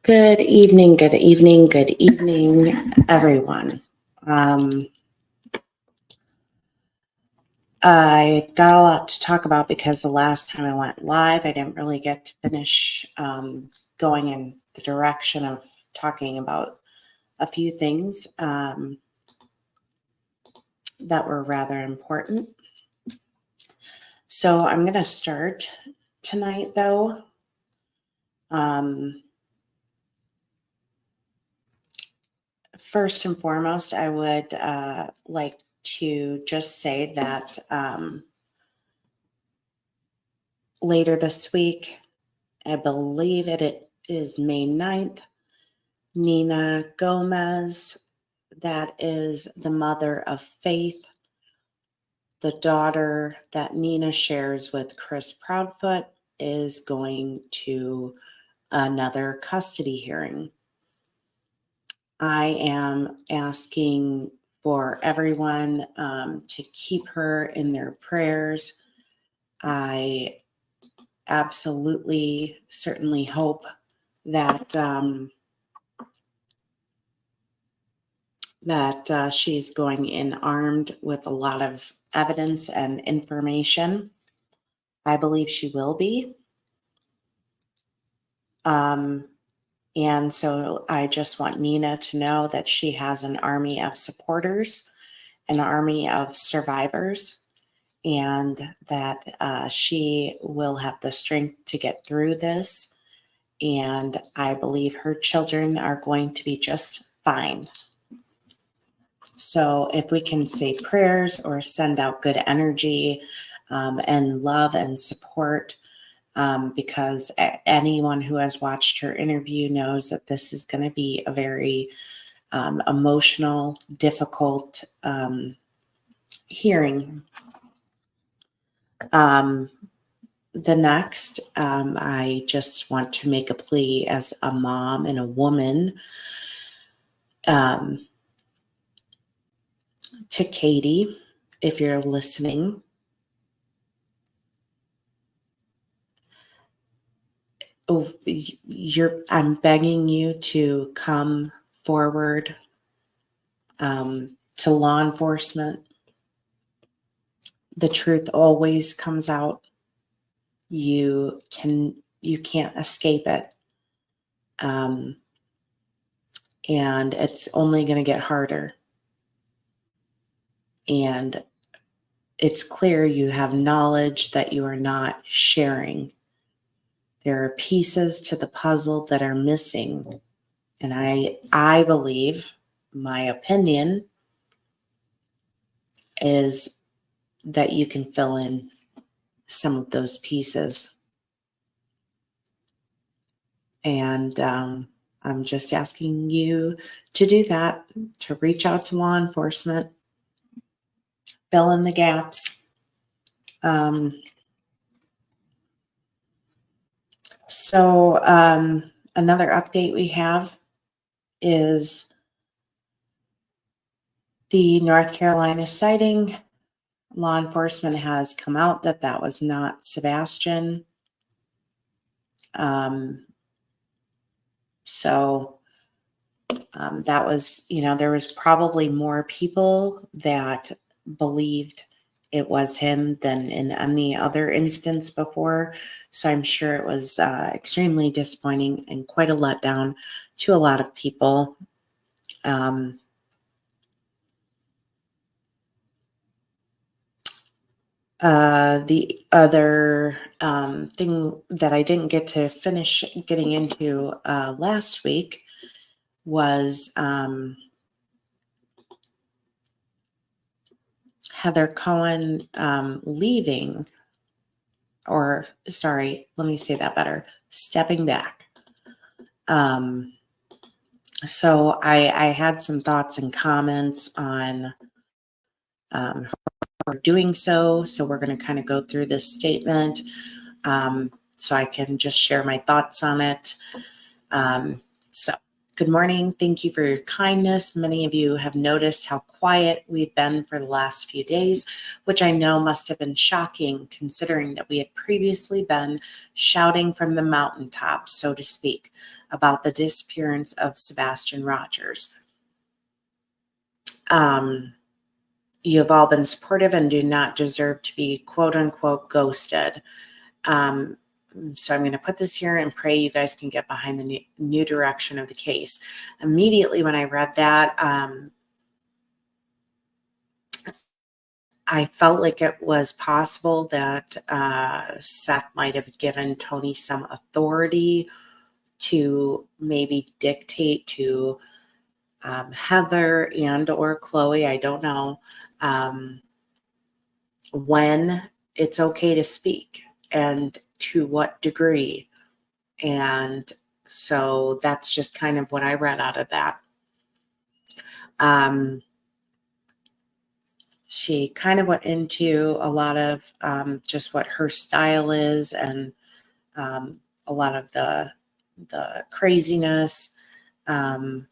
Good evening, good evening, good evening, everyone. I've got a lot to talk about because the last time I went live, I didn't really get to finish going in the direction of talking about a few things that were rather important. So I'm going to start tonight, though. First and foremost, I would like to just say that later this week, I believe it is May 9th, Nina Gomez, that is the mother of Faith, the daughter that Nina shares with Chris Proudfoot, is going to another custody hearing. I am asking for everyone to keep her in their prayers. I absolutely, certainly hope that she's going in armed with a lot of evidence and information. I believe she will be. And so I just want Nina to know that she has an army of supporters, an army of survivors, and that she will have the strength to get through this. And I believe her children are going to be just fine. So if we can say prayers or send out good energy and love and support, because anyone who has watched her interview knows that this is going to be a very emotional, difficult hearing. The next, I just want to make a plea as a mom and a woman to Katie, if you're listening. I'm begging you to come forward to law enforcement. The truth always comes out. You can't escape it. And it's only going to get harder. And it's clear you have knowledge that you are not sharing. There are pieces to the puzzle that are missing. And I believe, my opinion is that you can fill in some of those pieces. And I'm just asking you to do that, to reach out to law enforcement, fill in the gaps. So another update we have is the North Carolina sighting. Law enforcement has come out that was not Sebastian. So that was, there was probably more people that believed it was him than in any other instance before. So I'm sure it was extremely disappointing and quite a letdown to a lot of people. The other thing that I didn't get to finish getting into last week was Heather Cohen leaving, or sorry, let me say that better, stepping back. So I had some thoughts and comments on her doing so. So we're going to kind of go through this statement so I can just share my thoughts on it. So Good morning. Thank you for your kindness. Many of you have noticed how quiet we've been for the last few days, which I know must have been shocking considering that we had previously been shouting from the mountaintops, so to speak, about the disappearance of Sebastian Rogers. You have all been supportive and do not deserve to be quote unquote ghosted. So I'm going to put this here and pray you guys can get behind the new direction of the case. Immediately when I read that, I felt like it was possible that Seth might have given Tony some authority to maybe dictate to Heather and or Chloe, I don't know, when it's okay to speak and to what degree. And so that's just kind of what I read out of that. She kind of went into a lot of just what her style is and a lot of the craziness. And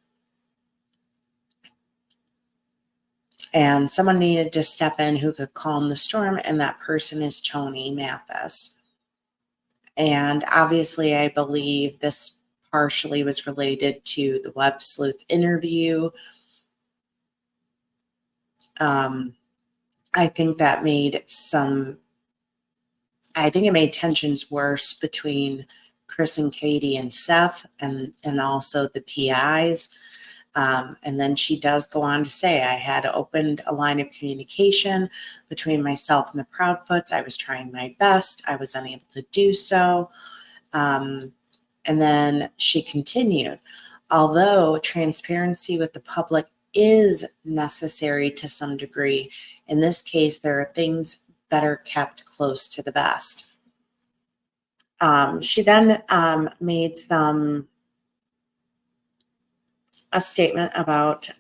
someone needed to step in who could calm the storm, and that person is Tony Mathis. And obviously, I believe this partially was related to the Web Sleuth interview. I think that made it made tensions worse between Chris and Katie and Seth and also the PIs. And then she does go on to say, I had opened a line of communication between myself and the Proudfoots. I was trying my best. I was unable to do so. And then she continued, although transparency with the public is necessary to some degree, in this case, there are things better kept close to the vest. She then made a statement about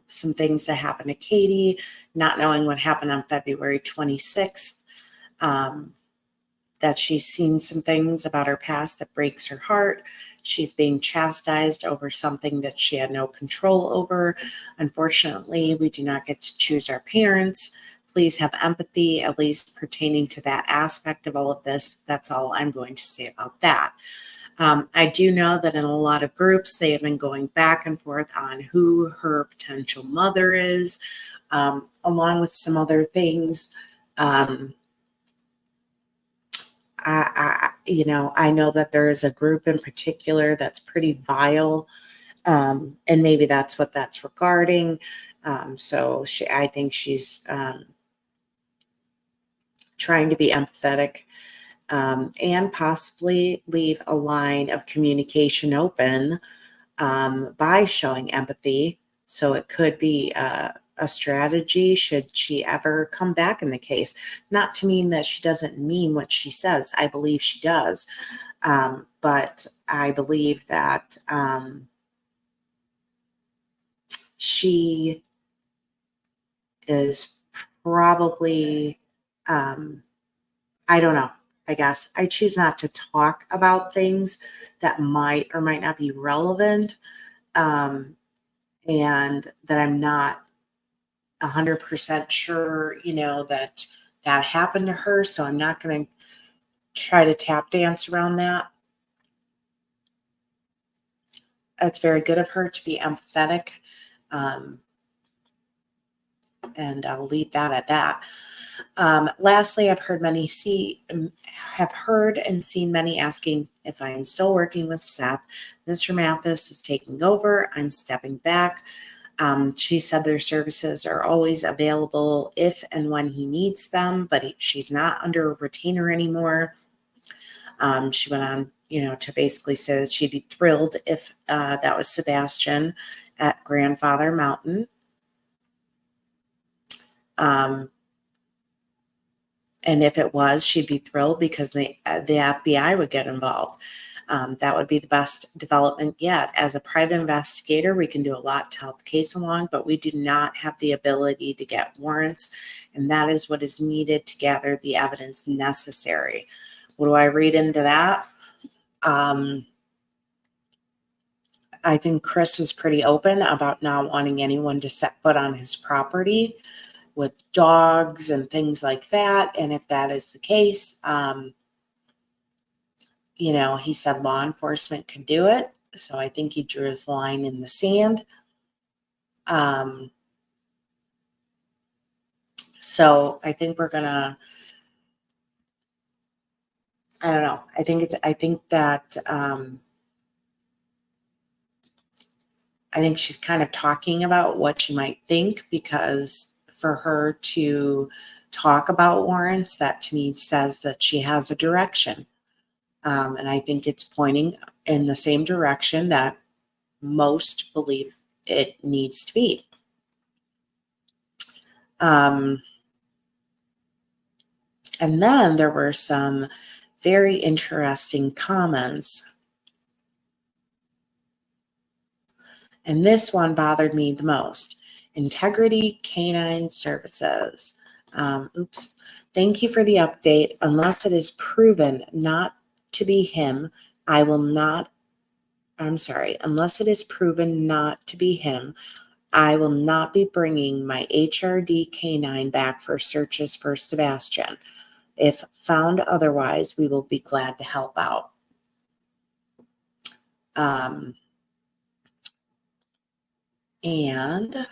some things that happened to Katie, not knowing what happened on February 26th, that she's seen some things about her past that breaks her heart. She's being chastised over something that she had no control over. Unfortunately, we do not get to choose our parents. Please have empathy, at least pertaining to that aspect of all of this. That's all I'm going to say about that. I do know that in a lot of groups, they have been going back and forth on who her potential mother is, along with some other things. I know that there is a group in particular that's pretty vile, and maybe that's what that's regarding. So I think she's trying to be empathetic and possibly leave a line of communication open by showing empathy. So it could be a strategy should she ever come back in the case. Not to mean that she doesn't mean what she says. I believe she does. But I believe that she is probably, I don't know. I guess I choose not to talk about things that might or might not be relevant, and that I'm not 100% sure, that happened to her. So I'm not going to try to tap dance around that. It's very good of her to be empathetic, and I'll leave that at that. Lastly, I've heard and seen many asking if I am still working with Seth. Mr. Mathis is taking over. I'm stepping back. She said their services are always available if and when he needs them, but she's not under a retainer anymore. She went on, to basically say that she'd be thrilled if that was Sebastian at Grandfather Mountain. And if it was, she'd be thrilled because the FBI would get involved. That would be the best development yet. As a private investigator, we can do a lot to help the case along, but we do not have the ability to get warrants, and that is what is needed to gather the evidence necessary. What do I read into that? I think Chris was pretty open about not wanting anyone to set foot on his property with dogs and things like that. And if that is the case, he said law enforcement could do it. So I think he drew his line in the sand. So I think we're gonna, I don't know. I think she's kind of talking about what she might think, because for her to talk about warrants, that to me says that she has a direction. And I think it's pointing in the same direction that most believe it needs to be. And then there were some very interesting comments. And this one bothered me the most. Integrity Canine Services. Thank you for the update. Unless it is proven not to be him, unless it is proven not to be him, I will not be bringing my HRD canine back for searches for Sebastian. If found otherwise, we will be glad to help out. And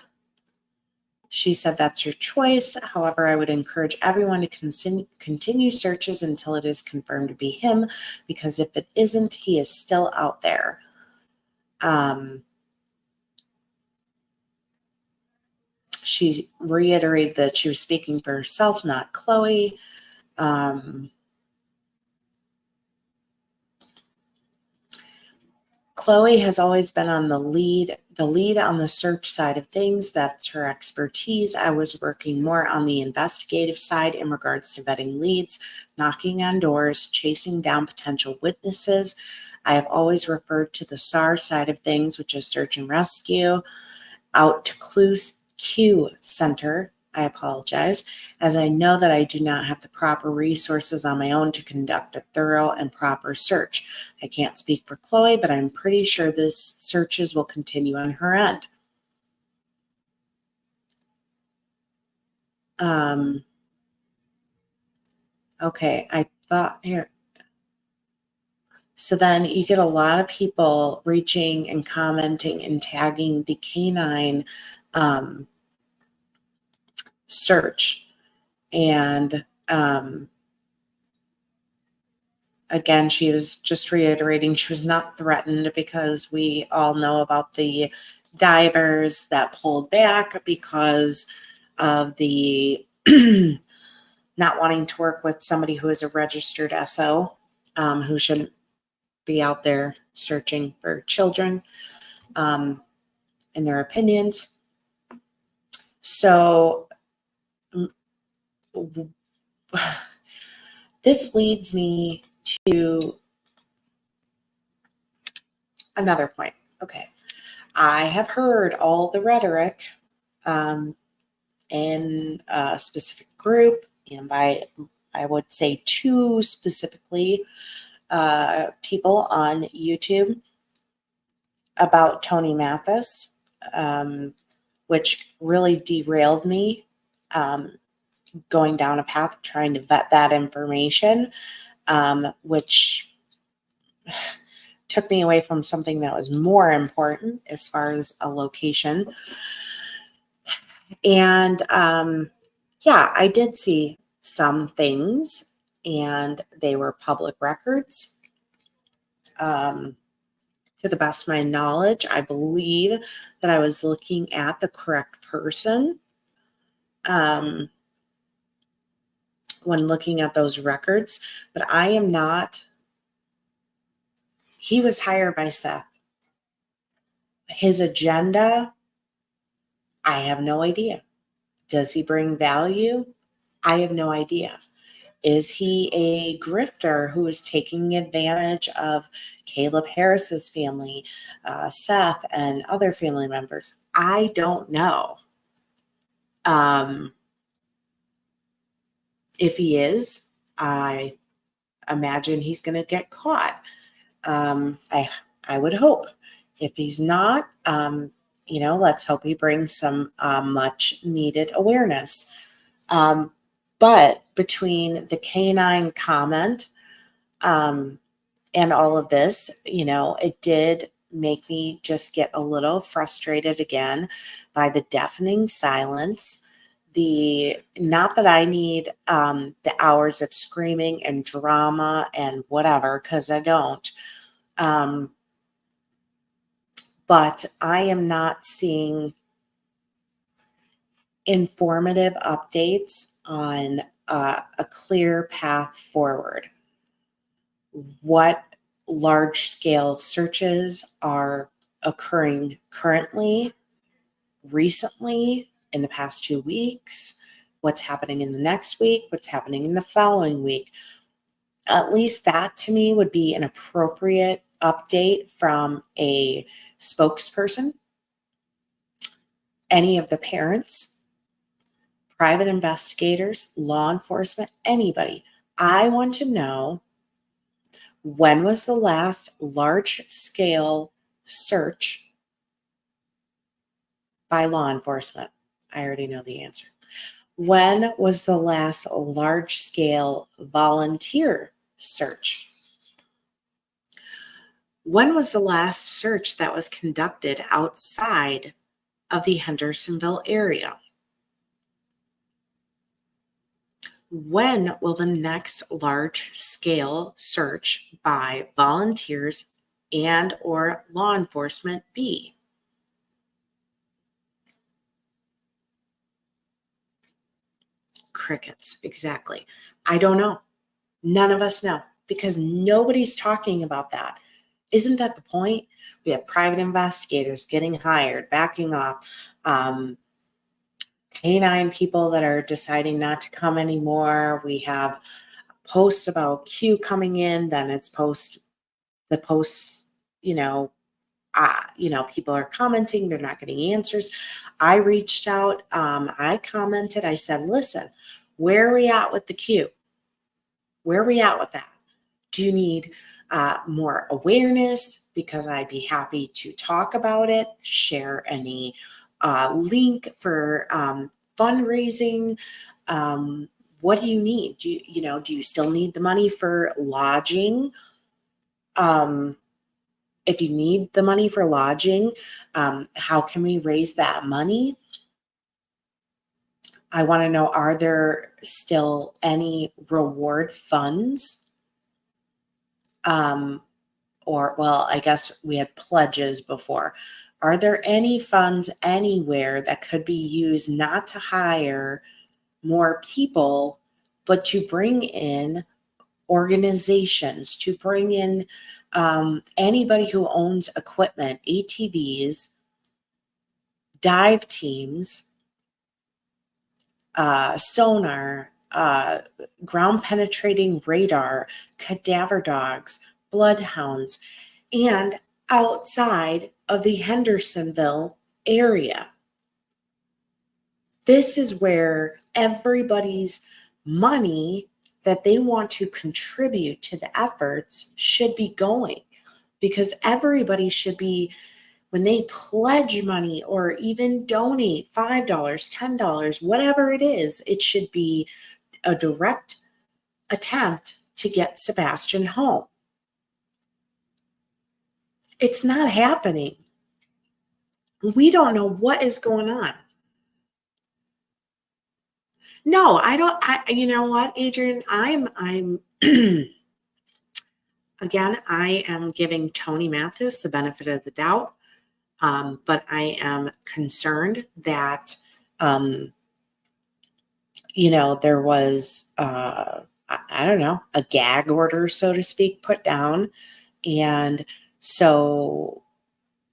she said that's your choice. However, I would encourage everyone to continue searches until it is confirmed to be him, because if it isn't, he is still out there. She reiterated that she was speaking for herself, not Chloe. Chloe has always been on the lead on the search side of things. That's her expertise. I was working more on the investigative side in regards to vetting leads, knocking on doors, chasing down potential witnesses. I have always referred to the SAR side of things, which is search and rescue, out to Q Center. I apologize, as I know that I do not have the proper resources on my own to conduct a thorough and proper search. I can't speak for Chloe, but I'm pretty sure this searches will continue on her end. Okay, I thought here. So then you get a lot of people reaching and commenting and tagging the canine search. And again, she was just reiterating she was not threatened, because we all know about the divers that pulled back because of the not wanting to work with somebody who is a registered SO, who shouldn't be out there searching for children, in their opinions. So this leads me to another point. Okay. I have heard all the rhetoric in a specific group, and by, I would say, two specifically, people on YouTube about Tony Mathis, which really derailed me going down a path of trying to vet that information, which took me away from something that was more important as far as a location. And yeah, I did see some things, and they were public records. To the best of my knowledge, I believe that I was looking at the correct person when looking at those records, but I am not. He was hired by Seth. His agenda, I have no idea. Does he bring value? I have no idea. Is he a grifter who is taking advantage of Caleb Harris's family, Seth, and other family members? I don't know. If he is, I imagine he's going to get caught. I would hope. If he's not, let's hope he brings some much needed awareness. But between the canine comment and all of this, it did make me just get a little frustrated again by the deafening silence. Not that I need the hours of screaming and drama and whatever, because I don't. But I am not seeing informative updates on a clear path forward. What large scale searches are occurring currently, recently, in the past 2 weeks, what's happening in the next week, what's happening in the following week. At least that to me would be an appropriate update from a spokesperson, any of the parents, private investigators, law enforcement, anybody. I want to know, when was the last large-scale search by law enforcement? I already know the answer. When was the last large-scale volunteer search? When was the last search that was conducted outside of the Hendersonville area? When will the next large-scale search by volunteers and or law enforcement be? Crickets, exactly. I don't know. None of us know, because nobody's talking about that. Isn't that the point? We have private investigators getting hired, backing off, canine people that are deciding not to come anymore. We have posts about Q coming in, then it's the posts, people are commenting, they're not getting answers. I reached out, I commented, I said, listen, where are we at with the Q? Where are we at with that? Do you need more awareness? Because I'd be happy to talk about it, share any link for fundraising. What do you need? Do you still need the money for lodging? If you need the money for lodging, how can we raise that money? I want to know, are there still any reward funds? I guess we had pledges before. Are there any funds anywhere that could be used not to hire more people, but to bring in organizations, to bring in anybody who owns equipment, ATVs, dive teams, sonar, ground penetrating radar, cadaver dogs, bloodhounds, and outside of the Hendersonville area. This is where everybody's money that they want to contribute to the efforts should be going, because everybody should be, when they pledge money or even donate $5, $10, whatever it is, it should be a direct attempt to get Sebastian home. It's not happening. We don't know what is going on. No, I don't. You know what, Adrian? I'm again, I am giving Tony Mathis the benefit of the doubt, but I am concerned that, there was, I don't know, a gag order, so to speak, put down. And so,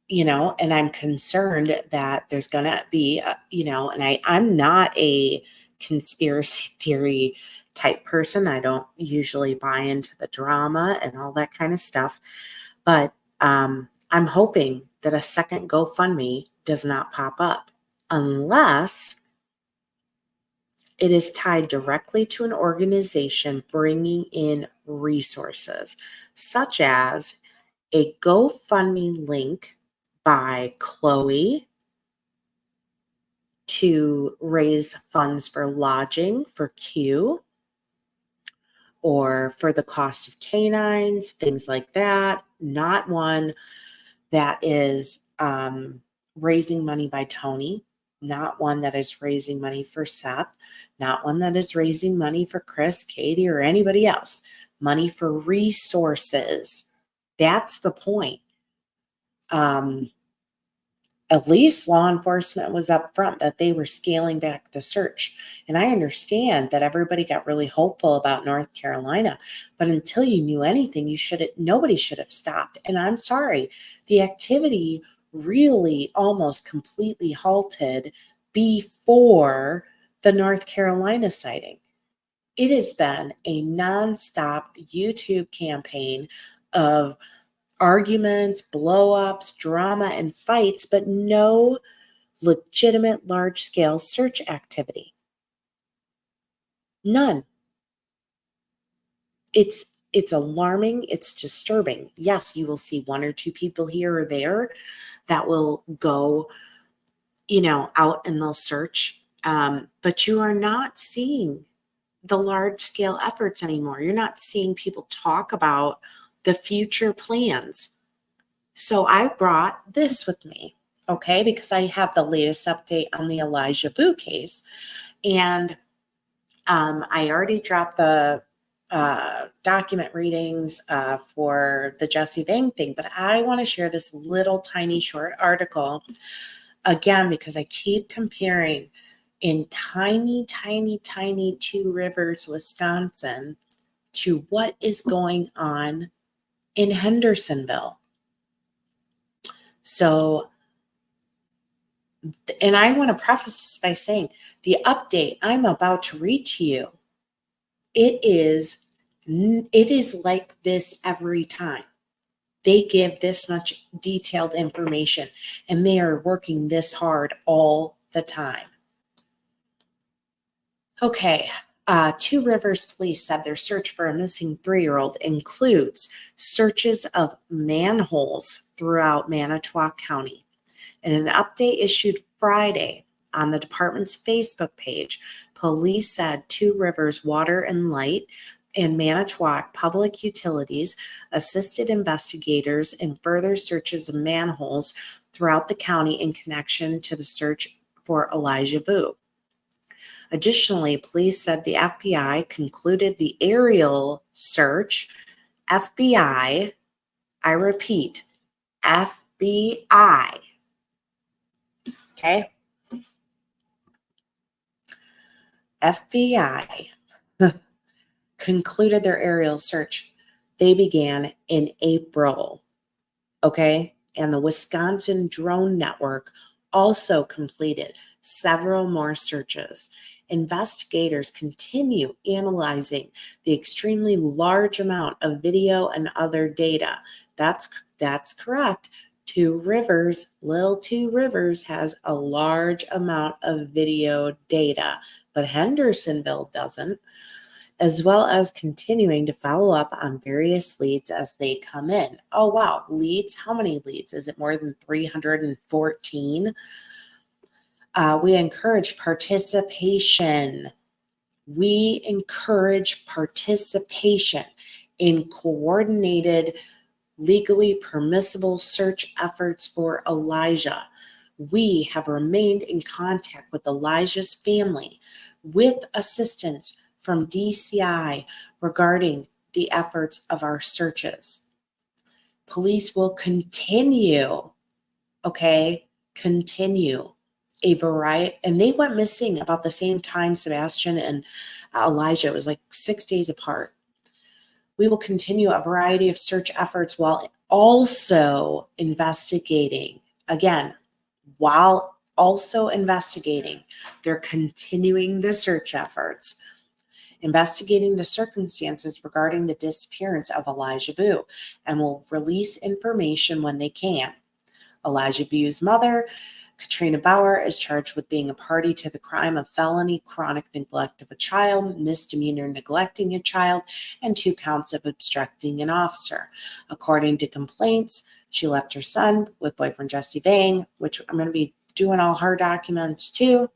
and I'm concerned that there's going to be, and I'm not a conspiracy theory type person. I don't usually buy into the drama and all that kind of stuff. But I'm hoping that a second GoFundMe does not pop up, unless it is tied directly to an organization bringing in resources, such as a GoFundMe link by Chloe to raise funds for lodging for Q or for the cost of canines, things like that. Not one that is raising money by Tony, not one that is raising money for Seth, not one that is raising money for Chris, Katie, or anybody else. Money for resources. That's the point. At least law enforcement was up front that they were scaling back the search. And I understand that everybody got really hopeful about North Carolina, but until you knew anything, nobody should have stopped. And I'm sorry, the activity really almost completely halted before the North Carolina sighting. It has been a nonstop YouTube campaign of arguments, blow-ups, drama, and fights, but no legitimate large-scale search activity. None. It's alarming. It's disturbing. Yes, you will see one or two people here or there that will go, out and they'll search, but you are not seeing the large-scale efforts anymore. You're not seeing people talk about the future plans. So I brought this with me, okay, because I have the latest update on the Elijah Vu case. And I already dropped the document readings for the Jesse Vang thing, but I want to share this little tiny short article again, because I keep comparing in tiny, tiny, tiny Two Rivers, Wisconsin, to what is going on in Hendersonville. So, and I want to preface this by saying the update I'm about to read to you, it is like this every time. They give this much detailed information and they are working this hard all the time. Okay. Two Rivers police said their search for a missing 3-year-old includes searches of manholes throughout Manitowoc County. In an update issued Friday on the department's Facebook page, police said Two Rivers Water and Light and Manitowoc Public Utilities assisted investigators in further searches of manholes throughout the county in connection to the search for Elijah Vu. Additionally, police said the FBI concluded the aerial search. FBI, I repeat, FBI. Okay. FBI concluded their aerial search. They began in April. Okay. And the Wisconsin Drone Network also completed several more searches. Investigators continue analyzing the extremely large amount of video and other data. That's correct. Two Rivers, little Two Rivers has a large amount of video data, but Hendersonville doesn't, as well as continuing to follow up on various leads as they come in. Oh, wow. Leads? How many leads? Is it more than 314? We encourage participation. We encourage participation in coordinated, legally permissible search efforts for Elijah. We have remained in contact with Elijah's family with assistance from DCI regarding the efforts of our searches. Police will continue, continue a variety, and they went missing about the same time Sebastian and Elijah. It was like 6 days apart. We will continue a variety of search efforts while also investigating. Again, while also investigating, they're continuing the search efforts, investigating the circumstances regarding the disappearance of Elijah Vu, and will release information when they can. Elijah Vu's mother, Katrina Bauer, is charged with being a party to the crime of felony chronic neglect of a child, misdemeanor neglecting a child, and 2 counts of obstructing an officer. According to complaints, She left her son with boyfriend Jesse Vang, which I'm going to be doing all her documents too.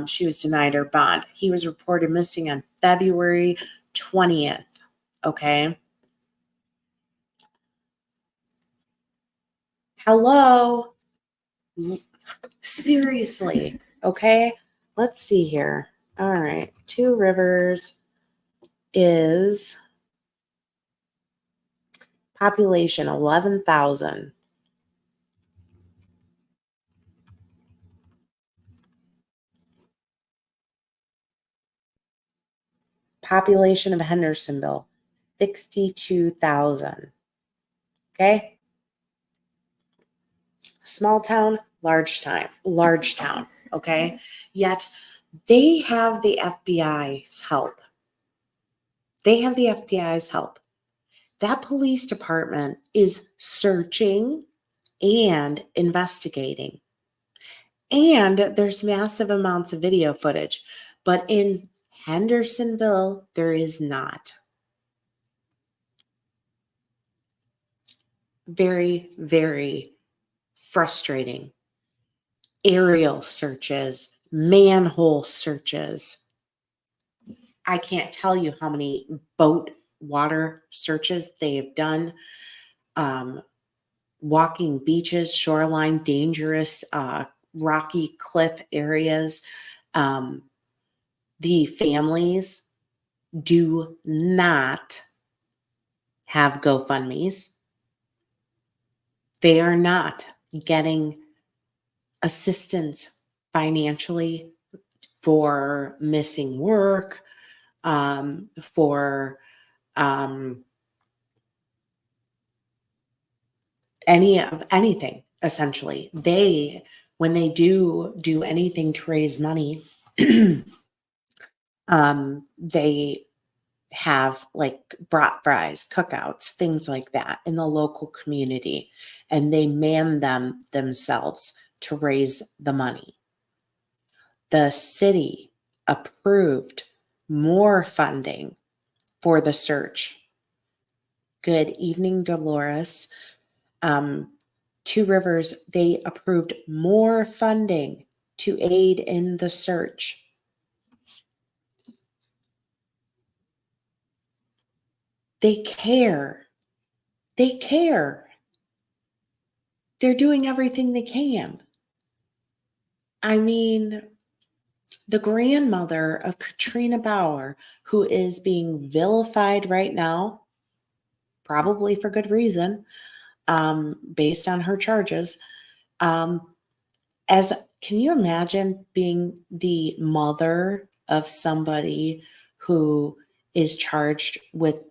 She was denied her bond. He was reported missing on February 20th. Okay. Hello. Seriously. Okay. Let's see here. All right. Two Rivers is population 11,000. Population of Hendersonville, 62,000. Okay. Small town, large town. Okay. Yet they have the FBI's help. That police department is searching and investigating. And there's massive amounts of video footage. But in Hendersonville, there is not. Very, very frustrating. Aerial searches, manhole searches. I can't tell you how many boat water searches they have done. Walking beaches, shoreline, dangerous, rocky cliff areas. The families do not have GoFundMes. They are not getting assistance financially for missing work, for anything, essentially. When they do anything to raise money, they have like brat fries, cookouts, things like that in the local community, and they man them themselves to raise the money. The city approved more funding for the search. Good evening, Dolores. Two Rivers, they approved more funding to aid in the search. They care. They care. They're doing everything they can. I mean, the grandmother of Katrina Bauer, who is being vilified right now, probably for good reason, based on her charges. Can you imagine being the mother of somebody who is charged with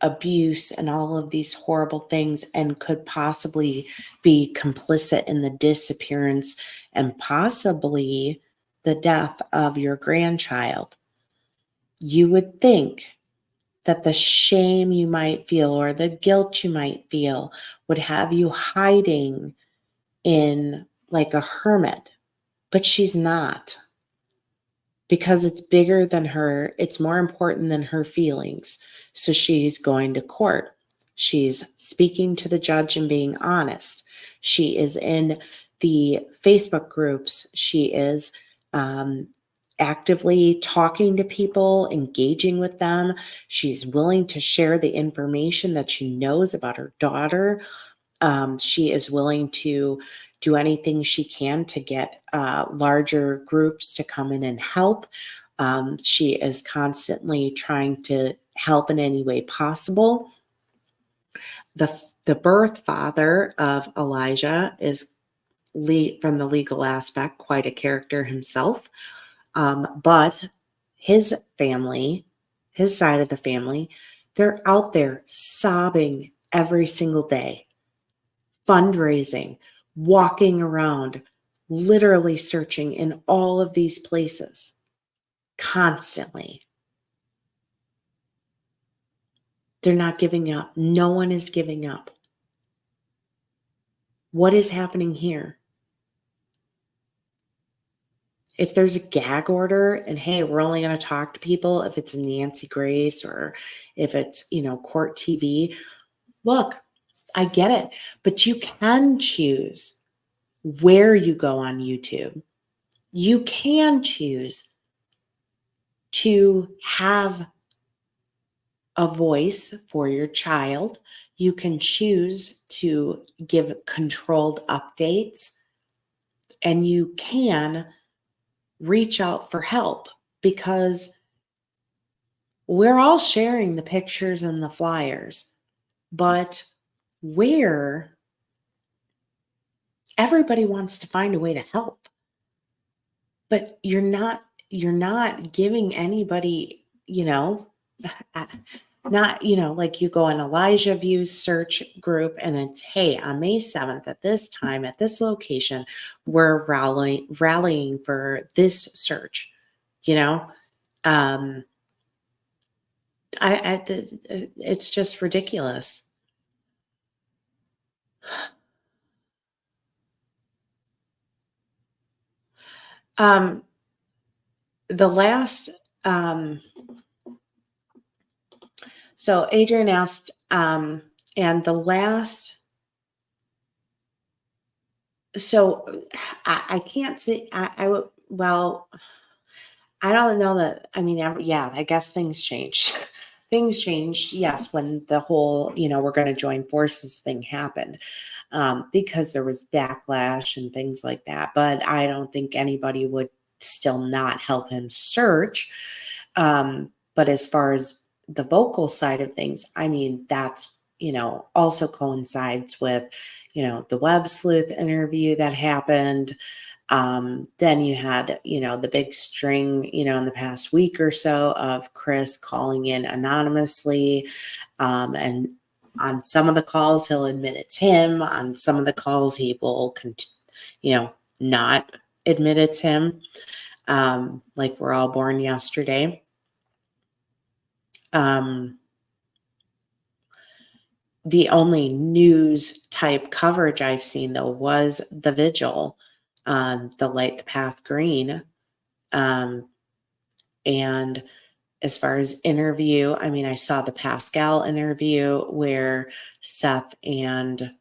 abuse and all of these horrible things and could possibly be complicit in the disappearance and possibly the death of your grandchild? You would think that the shame you might feel or the guilt you might feel would have you hiding in like a hermit, but she's not, because it's bigger than her. It's more important than her feelings. So she's going to court. She's speaking to the judge and being honest. She is in the Facebook groups. She is actively talking to people, engaging with them. She's willing to share the information that she knows about her daughter. She is willing to do anything she can to get larger groups to come in and help. She is constantly trying to help in any way possible. The birth father of Elijah is, from the legal aspect, quite a character himself. But his family, his side of the family, they're out there sobbing every single day, fundraising, walking around, literally searching in all of these places constantly. They're not giving up. No one is giving up. What is happening here? If there's a gag order and, hey, we're only going to talk to people if it's Nancy Grace or if it's, court TV. Look, I get it, but you can choose where you go on YouTube. You can choose to have a voice for your child. You can choose to give controlled updates, and you can reach out for help, because we're all sharing the pictures and the flyers, but where everybody wants to find a way to help, but you're not giving anybody, not, like you go on Elijah View's search group and it's, hey, on May 7th at this time at this location, we're rallying for this search, um, it's just ridiculous. Um, the last, so Adrian asked, and the last, so I can't say, well, I don't know that, I mean, yeah, I guess things changed. Things changed, yes, when the whole, we're going to join forces thing happened, because there was backlash and things like that. But I don't think anybody would still not help him search. But as far as the vocal side of things, I mean, that's, also coincides with, the web sleuth interview that happened. Then you had, the big string, in the past week or so of Chris calling in anonymously. And on some of the calls, he'll admit it's him. On some of the calls, he will, not admit it's him. Like we're all born yesterday. The only news type coverage I've seen, though, was the vigil, the Light the Path Green. And as far as interview, I mean, I saw the Pascal interview where Seth and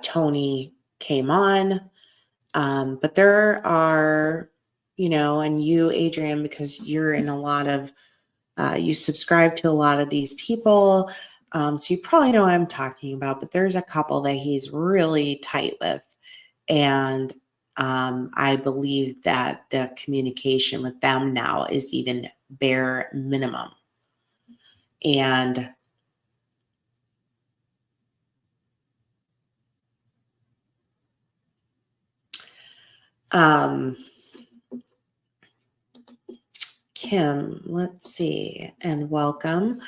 Tony came on. But there are, and you, Adrian, because you're in a lot of, you subscribe to a lot of these people. So you probably know what I'm talking about, but there's a couple that he's really tight with. And I believe that the communication with them now is even bare minimum. And Kim, let's see, and welcome.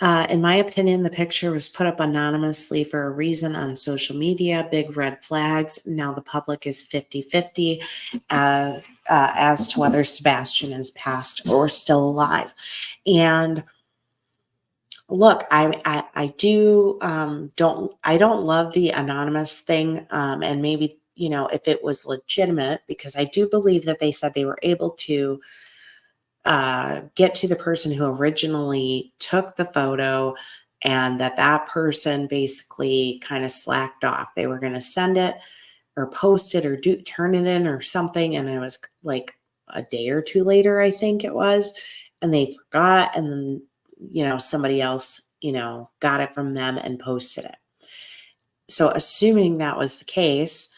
In my opinion, the picture was put up anonymously for a reason on social media, big red flags. Now the public is 50-50 as to whether Sebastian is passed or still alive. And look, I don't love the anonymous thing. And maybe, if it was legitimate, because I do believe that they said they were able to get to the person who originally took the photo, and that person basically kind of slacked off. They were going to send it or post it or turn it in or something. And it was like a day or two later, I think it was, and they forgot. And then, somebody else, got it from them and posted it. So assuming that was the case,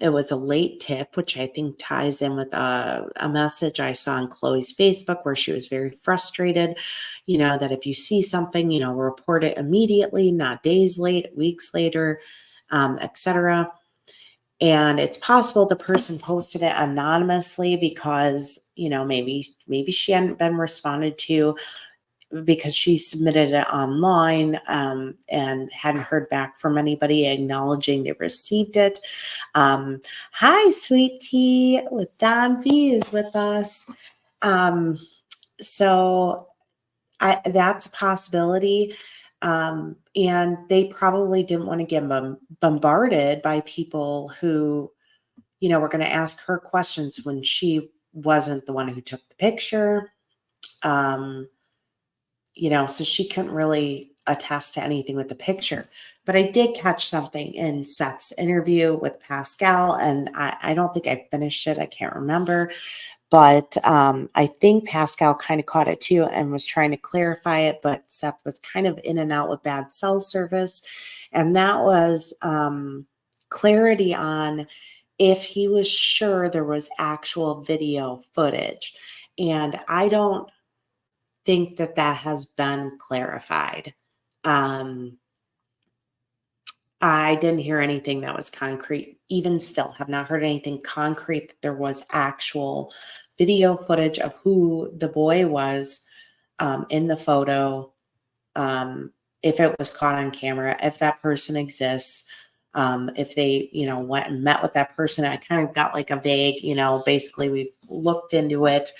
it was a late tip, which I think ties in with a message I saw on Chloe's Facebook where she was very frustrated, that if you see something, report it immediately, not days late, weeks later, etc. And it's possible the person posted it anonymously because, maybe she hadn't been responded to because she submitted it online, and hadn't heard back from anybody acknowledging they received it. Hi, Sweet Tea with Don V is with us. So that's a possibility. And they probably didn't want to get bombarded by people who, were going to ask her questions when she wasn't the one who took the picture. so she couldn't really attest to anything with the picture. But I did catch something in Seth's interview with Pascal, and I don't think I finished it. I can't remember. But I think Pascal kind of caught it too and was trying to clarify it, but Seth was kind of in and out with bad cell service. And that was clarity on if he was sure there was actual video footage. And I don't think that has been clarified. I didn't hear anything that was concrete. Even still, have not heard anything concrete that there was actual video footage of who the boy was in the photo. If it was caught on camera, if that person exists, if they, went and met with that person. I kind of got like a vague, basically we've looked into it,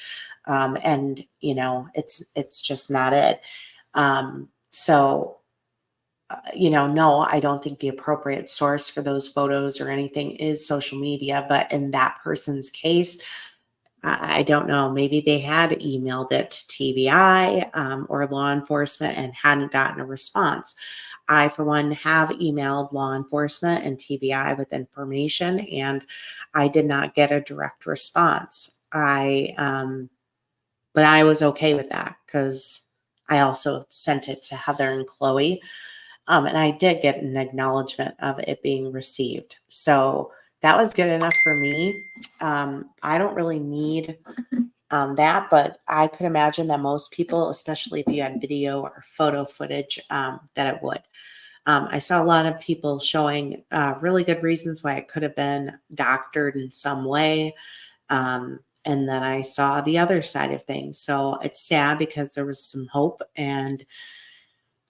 and it's just not it. So no, I don't think the appropriate source for those photos or anything is social media. But in that person's case, I don't know. Maybe they had emailed it to TBI or law enforcement and hadn't gotten a response. I, for one, have emailed law enforcement and TBI with information, and I did not get a direct response. But I was okay with that because I also sent it to Heather and Chloe. And I did get an acknowledgement of it being received. So that was good enough for me. I don't really need that, but I could imagine that most people, especially if you had video or photo footage, that it would. I saw a lot of people showing really good reasons why it could have been doctored in some way. And then I saw the other side of things. So it's sad because there was some hope, and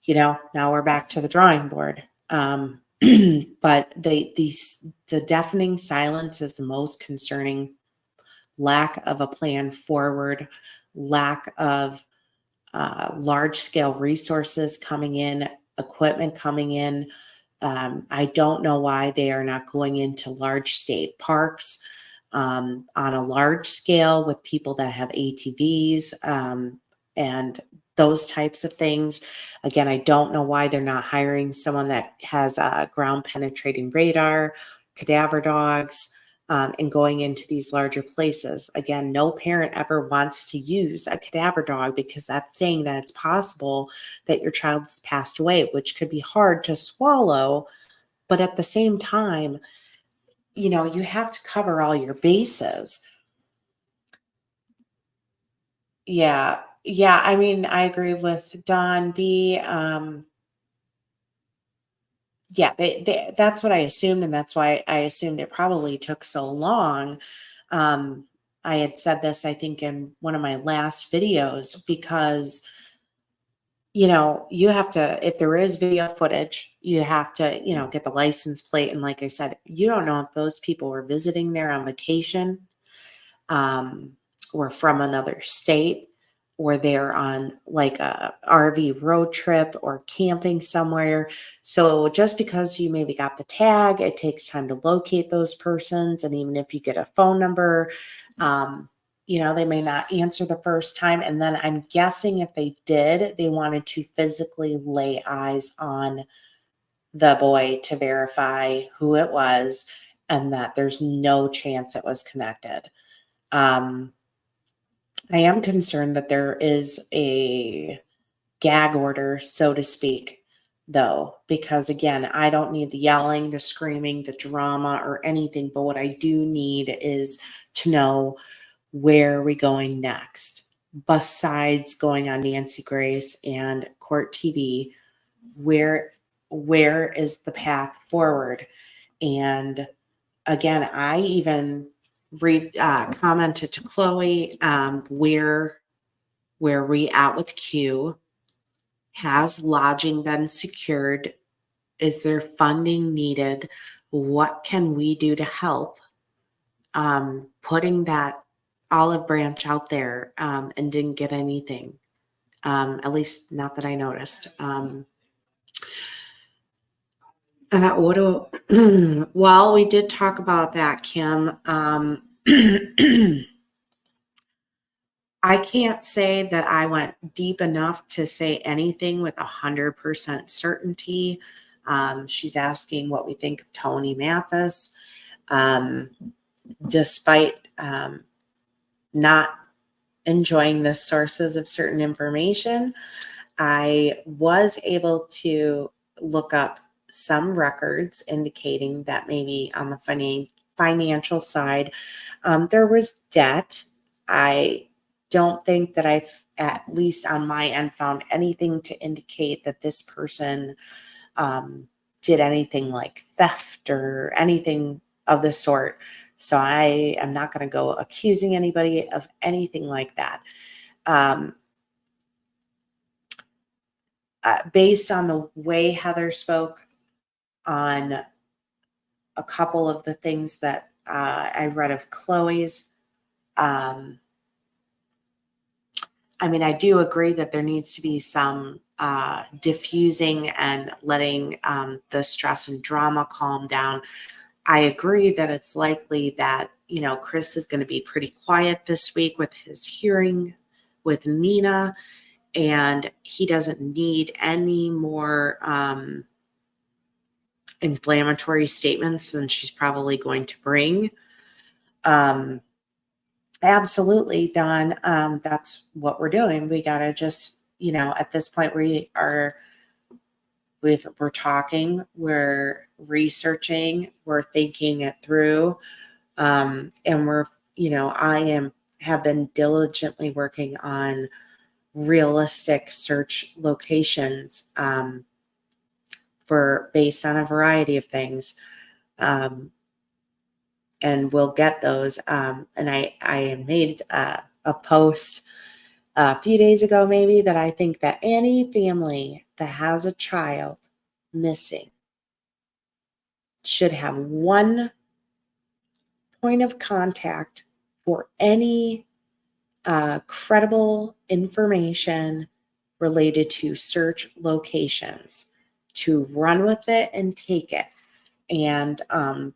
now we're back to the drawing board. But the deafening silence is the most concerning. Lack of a plan forward, lack of large scale resources coming in, equipment coming in. I don't know why they are not going into large state parks on a large scale with people that have ATVs and those types of things. Again, I don't know why they're not hiring someone that has a ground penetrating radar, cadaver dogs, and going into these larger places. Again, no parent ever wants to use a cadaver dog because that's saying that it's possible that your child has passed away, which could be hard to swallow. But at the same time, you have to cover all your bases. Yeah. Yeah. I mean, I agree with Don B. Yeah, that's what I assumed, and that's why I assumed it probably took so long. Um, I had said this, I think, in one of my last videos, because you have to, if there is video footage, you have to, get the license plate. And like I said, you don't know if those people were visiting there on vacation, um, or from another state, or they're on like a RV road trip or camping somewhere. So just because you maybe got the tag, it takes time to locate those persons. And even if you get a phone number, they may not answer the first time. And then I'm guessing if they did, they wanted to physically lay eyes on the boy to verify who it was and that there's no chance it was connected. I am concerned that there is a gag order, so to speak, though, because again, I don't need the yelling, the screaming, the drama, or anything. But what I do need is to know, where are we going next? Besides going on Nancy Grace and Court TV, where is the path forward? And again, I even commented to Chloe, where we at with Q? Has lodging been secured? Is there funding needed? What can we do to help? Putting that olive branch out there, and didn't get anything. At least not that I noticed. Well, we did talk about that, Kim. I can't say that I went deep enough to say anything with 100% certainty. She's asking what we think of Tony Mathis. Despite not enjoying the sources of certain information, I was able to look up some records indicating that maybe on the financial side, there was debt. I don't think that I've, at least on my end, found anything to indicate that this person did anything like theft or anything of the sort. So I am not going to go accusing anybody of anything like that. Based on the way Heather spoke on a couple of the things that I read of Chloe's, I mean, I do agree that there needs to be some diffusing and letting the stress and drama calm down. I agree that it's likely that, Chris is going to be pretty quiet this week with his hearing with Nina, and he doesn't need any more inflammatory statements than she's probably going to bring. Absolutely, Dawn. That's what we're doing. We got to just, at this point we're talking, we're researching, we're thinking it through. And we're, have been diligently working on realistic search locations based on a variety of things. And we'll get those. And I made a post a few days ago, maybe, that I think that any family that has a child missing should have one point of contact for any credible information related to search locations, to run with it and take it. And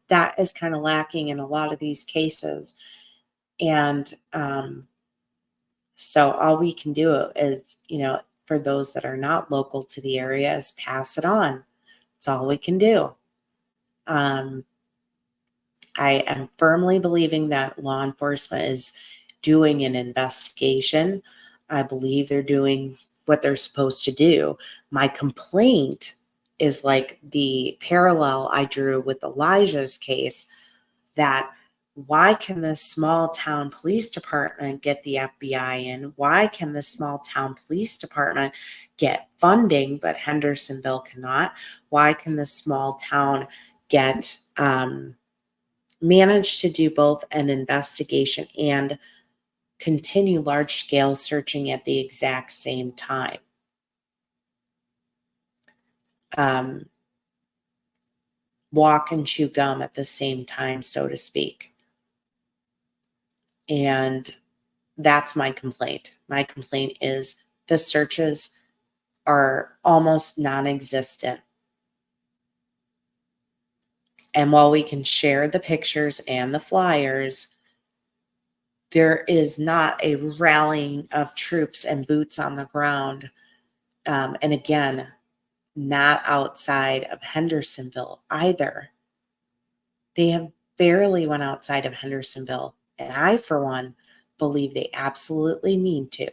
that is kind of lacking in a lot of these cases. And so all we can do is, for those that are not local to the area, is pass it on. That's all we can do. I am firmly believing that law enforcement is doing an investigation. I believe they're doing what they're supposed to do. My complaint is like the parallel I drew with Elijah's case, that why can this small town police department get the FBI in? Why can the small town police department get funding, but Hendersonville cannot? Why can the small town get manage to do both an investigation and continue large-scale searching at the exact same time? Walk and chew gum at the same time, so to speak. And that's my complaint. My complaint is the searches are almost non-existent. And while we can share the pictures and the flyers, there is not a rallying of troops and boots on the ground. And again, not outside of Hendersonville either. They have barely went outside of Hendersonville. And I, for one, believe they absolutely need to.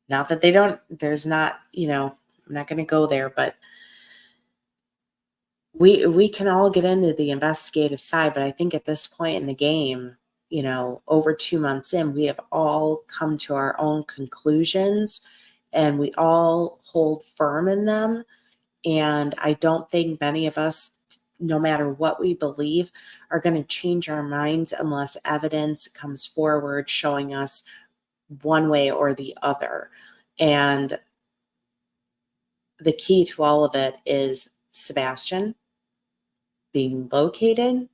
Not that they don't, there's not, I'm not going to go there, but we can all get into the investigative side. But I think at this point in the game, over 2 months in, we have all come to our own conclusions and we all hold firm in them. And I don't think many of us, no matter what we believe, are going to change our minds unless evidence comes forward showing us one way or the other. And the key to all of it is Sebastian being located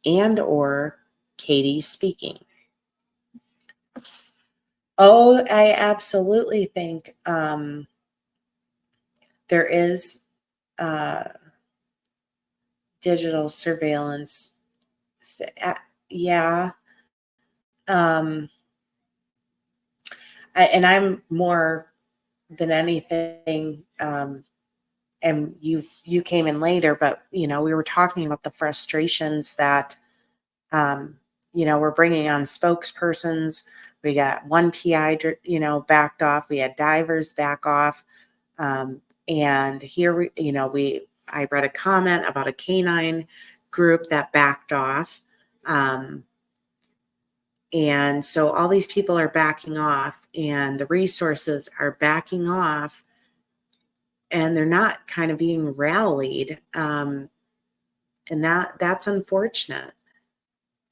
and or Katie speaking. Oh, I absolutely think there is digital surveillance. Yeah, And I'm more than anything, and you came in later, but we were talking about the frustrations that we're bringing on spokespersons. We got one PI backed off. We had divers back off, and here I read a comment about a canine group that backed off, and so all these people are backing off, and the resources are backing off, and they're not kind of being rallied. And that's unfortunate.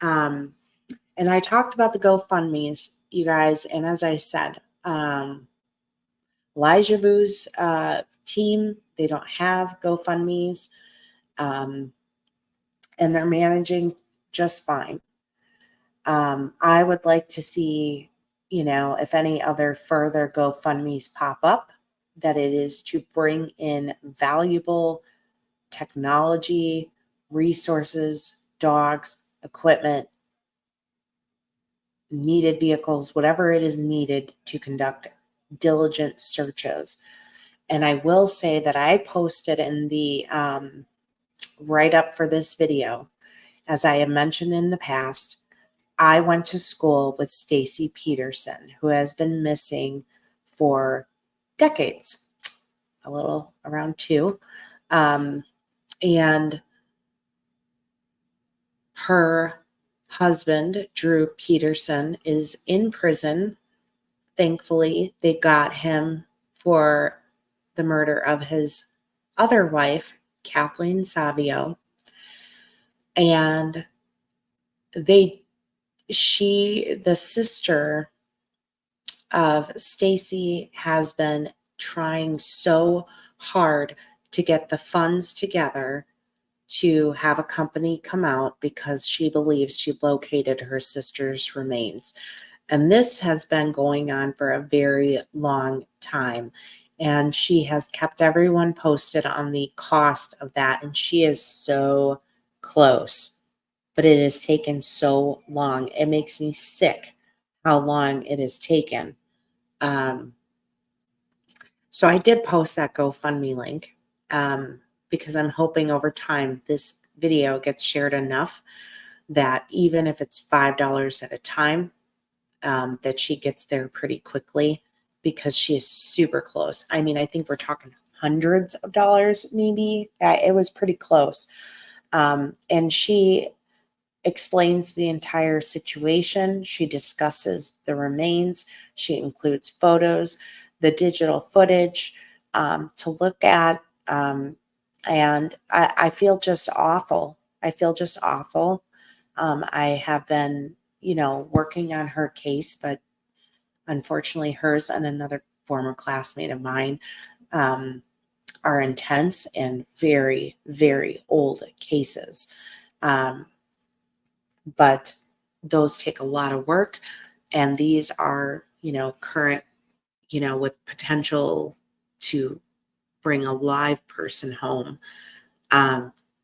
And I talked about the GoFundMe's, you guys, and as I said, Elijah Vu's team, they don't have GoFundMe's, and they're managing just fine. I would like to see, if any other further GoFundMe's pop up, that it is to bring in valuable technology, resources, dogs, equipment, needed vehicles, whatever it is needed to conduct diligent searches. And I will say that I posted in the write-up for this video, as I have mentioned in the past, I went to school with Stacy Peterson, who has been missing for decades, a little around 2. And her husband, Drew Peterson, is in prison. Thankfully, they got him for the murder of his other wife, Kathleen Savio. And the sister of Stacy, has been trying so hard to get the funds together to have a company come out because she believes she located her sister's remains. And this has been going on for a very long time. And she has kept everyone posted on the cost of that. And she is so close, but it has taken so long. It makes me sick how long it has taken. So I did post that GoFundMe link because I'm hoping over time this video gets shared enough that even if it's $5 at a time, that she gets there pretty quickly, because she is super close. I mean, I think we're talking hundreds of dollars, maybe. It was pretty close. And she explains the entire situation. She discusses the remains. She includes photos, the digital footage to look at. And I feel just awful. I feel just awful. I have been, working on her case, but unfortunately hers and another former classmate of mine are intense and very, very old cases. But those take a lot of work, and these are, current, with potential to bring a live person home.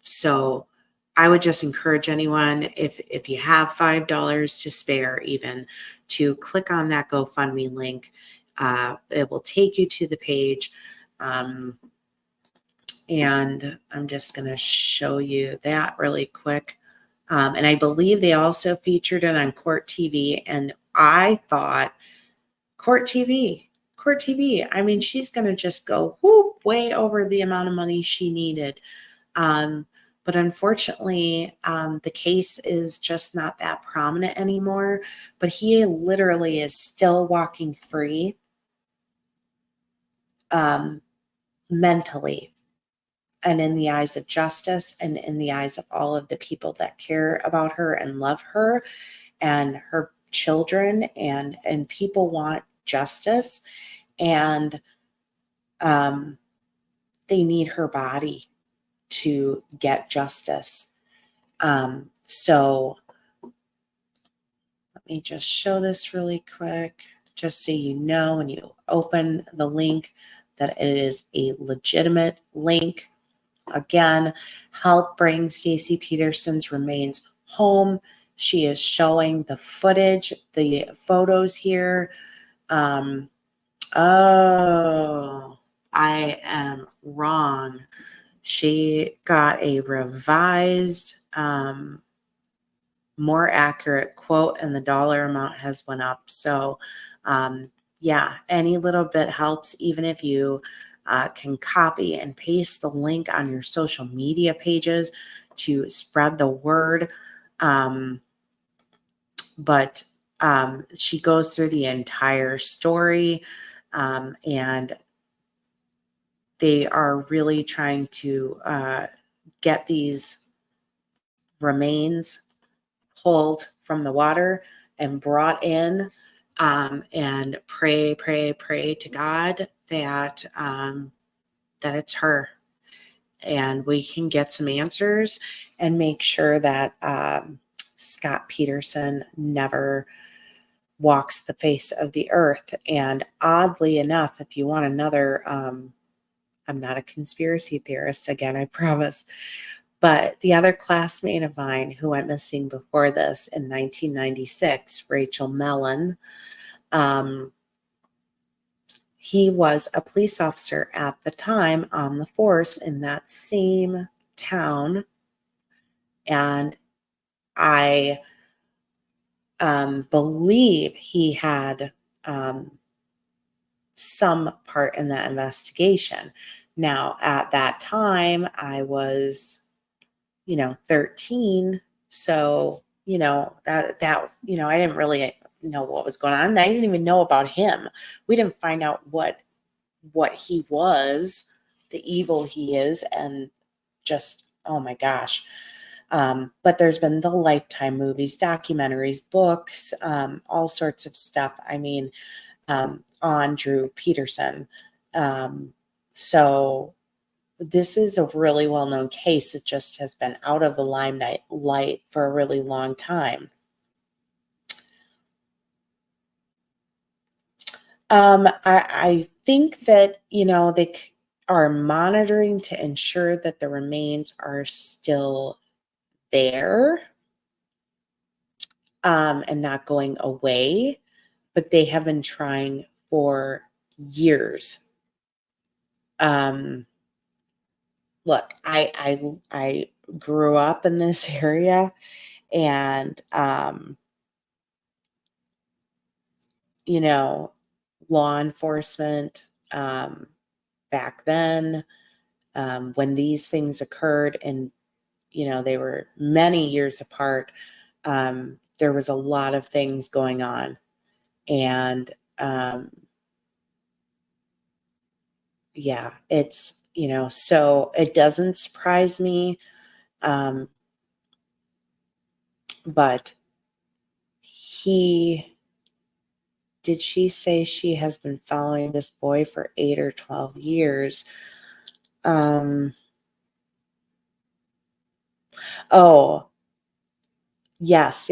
So I would just encourage anyone, if you have $5 to spare, even, to click on that GoFundMe link. It will take you to the page. And I'm just going to show you that really quick. And I believe they also featured it on Court TV. And I thought, Court TV. I mean, she's going to just go whoop, way over the amount of money she needed. But unfortunately, the case is just not that prominent anymore. But he literally is still walking free mentally, and in the eyes of justice, and in the eyes of all of the people that care about her and love her and her children, and people want justice, and they need her body to get justice. So let me just show this really quick, just so you know when you open the link that it is a legitimate link. Again, help bring Stacy Peterson's remains home. She is showing the footage, the photos here. Oh, I am wrong. She got a revised, more accurate quote, and the dollar amount has went up. So, yeah, any little bit helps, even if you can copy and paste the link on your social media pages to spread the word. But she goes through the entire story, and they are really trying to get these remains pulled from the water and brought in, and pray to God that that it's her, and we can get some answers and make sure that Scott Peterson never walks the face of the earth. And oddly enough, if you want another, I'm not a conspiracy theorist, again, I promise, but the other classmate of mine who went missing before this in 1996, Rachel Mellon, he was a police officer at the time on the force in that same town. And I believe he had some part in that investigation. Now, at that time, I was, 13. So, that, I didn't really know what was going on. I didn't even know about him. We didn't find out what he was, the evil he is, and just, oh my gosh. But there's been the Lifetime movies, documentaries, books, all sorts of stuff. I mean, on Drew Peterson. So this is a really well-known case. It just has been out of the limelight for a really long time. I think that, they are monitoring to ensure that the remains are still there, and not going away, but they have been trying for years. Look, I grew up in this area, and law enforcement, back then, when these things occurred, and they were many years apart, there was a lot of things going on, and yeah, it's so it doesn't surprise me, but did she say she has been following this boy for 8 or 12 years? Oh, yes.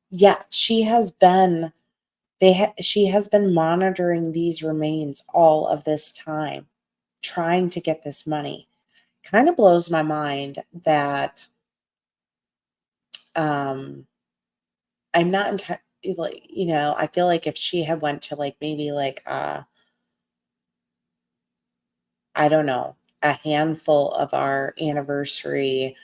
Yeah, she has been she has been monitoring these remains all of this time, trying to get this money. Kind of blows my mind that I'm not entirely, like, I feel like if she had went to, like, maybe like I don't know, a handful of our anniversary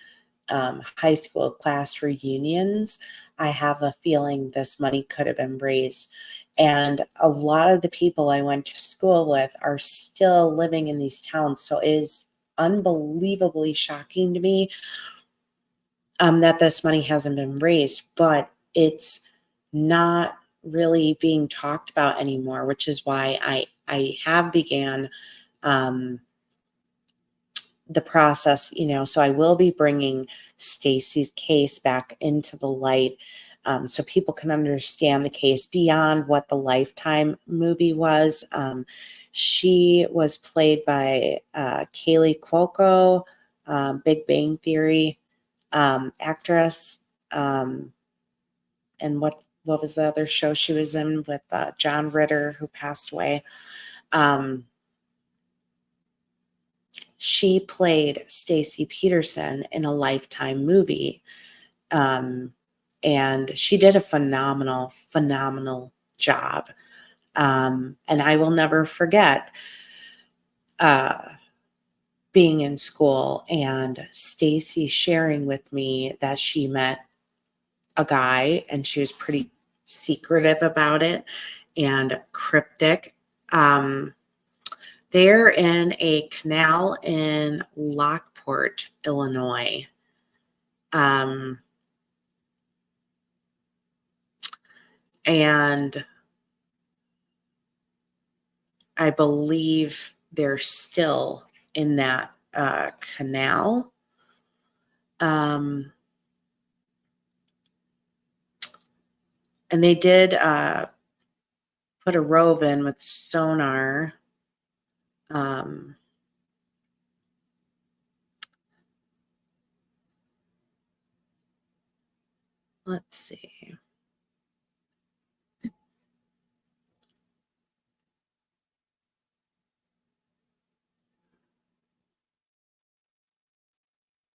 high school class reunions, I have a feeling this money could have been raised. And a lot of the people I went to school with are still living in these towns. So it is unbelievably shocking to me that this money hasn't been raised, but it's not really being talked about anymore, which is why I have began the process, so I will be bringing Stacy's case back into the light, so people can understand the case beyond what the Lifetime movie was. She was played by Kaylee Cuoco, Big Bang Theory actress, and what was the other show she was in with John Ritter, who passed away? She played Stacy Peterson in a Lifetime movie. And she did a phenomenal job. And I will never forget uh, being in school and Stacy sharing with me that she met a guy and she was pretty secretive about it and cryptic. Um, they're in a canal in Lockport, Illinois. Um, and I believe they're still in that canal. And they did put a rove in with sonar. Um, let's see.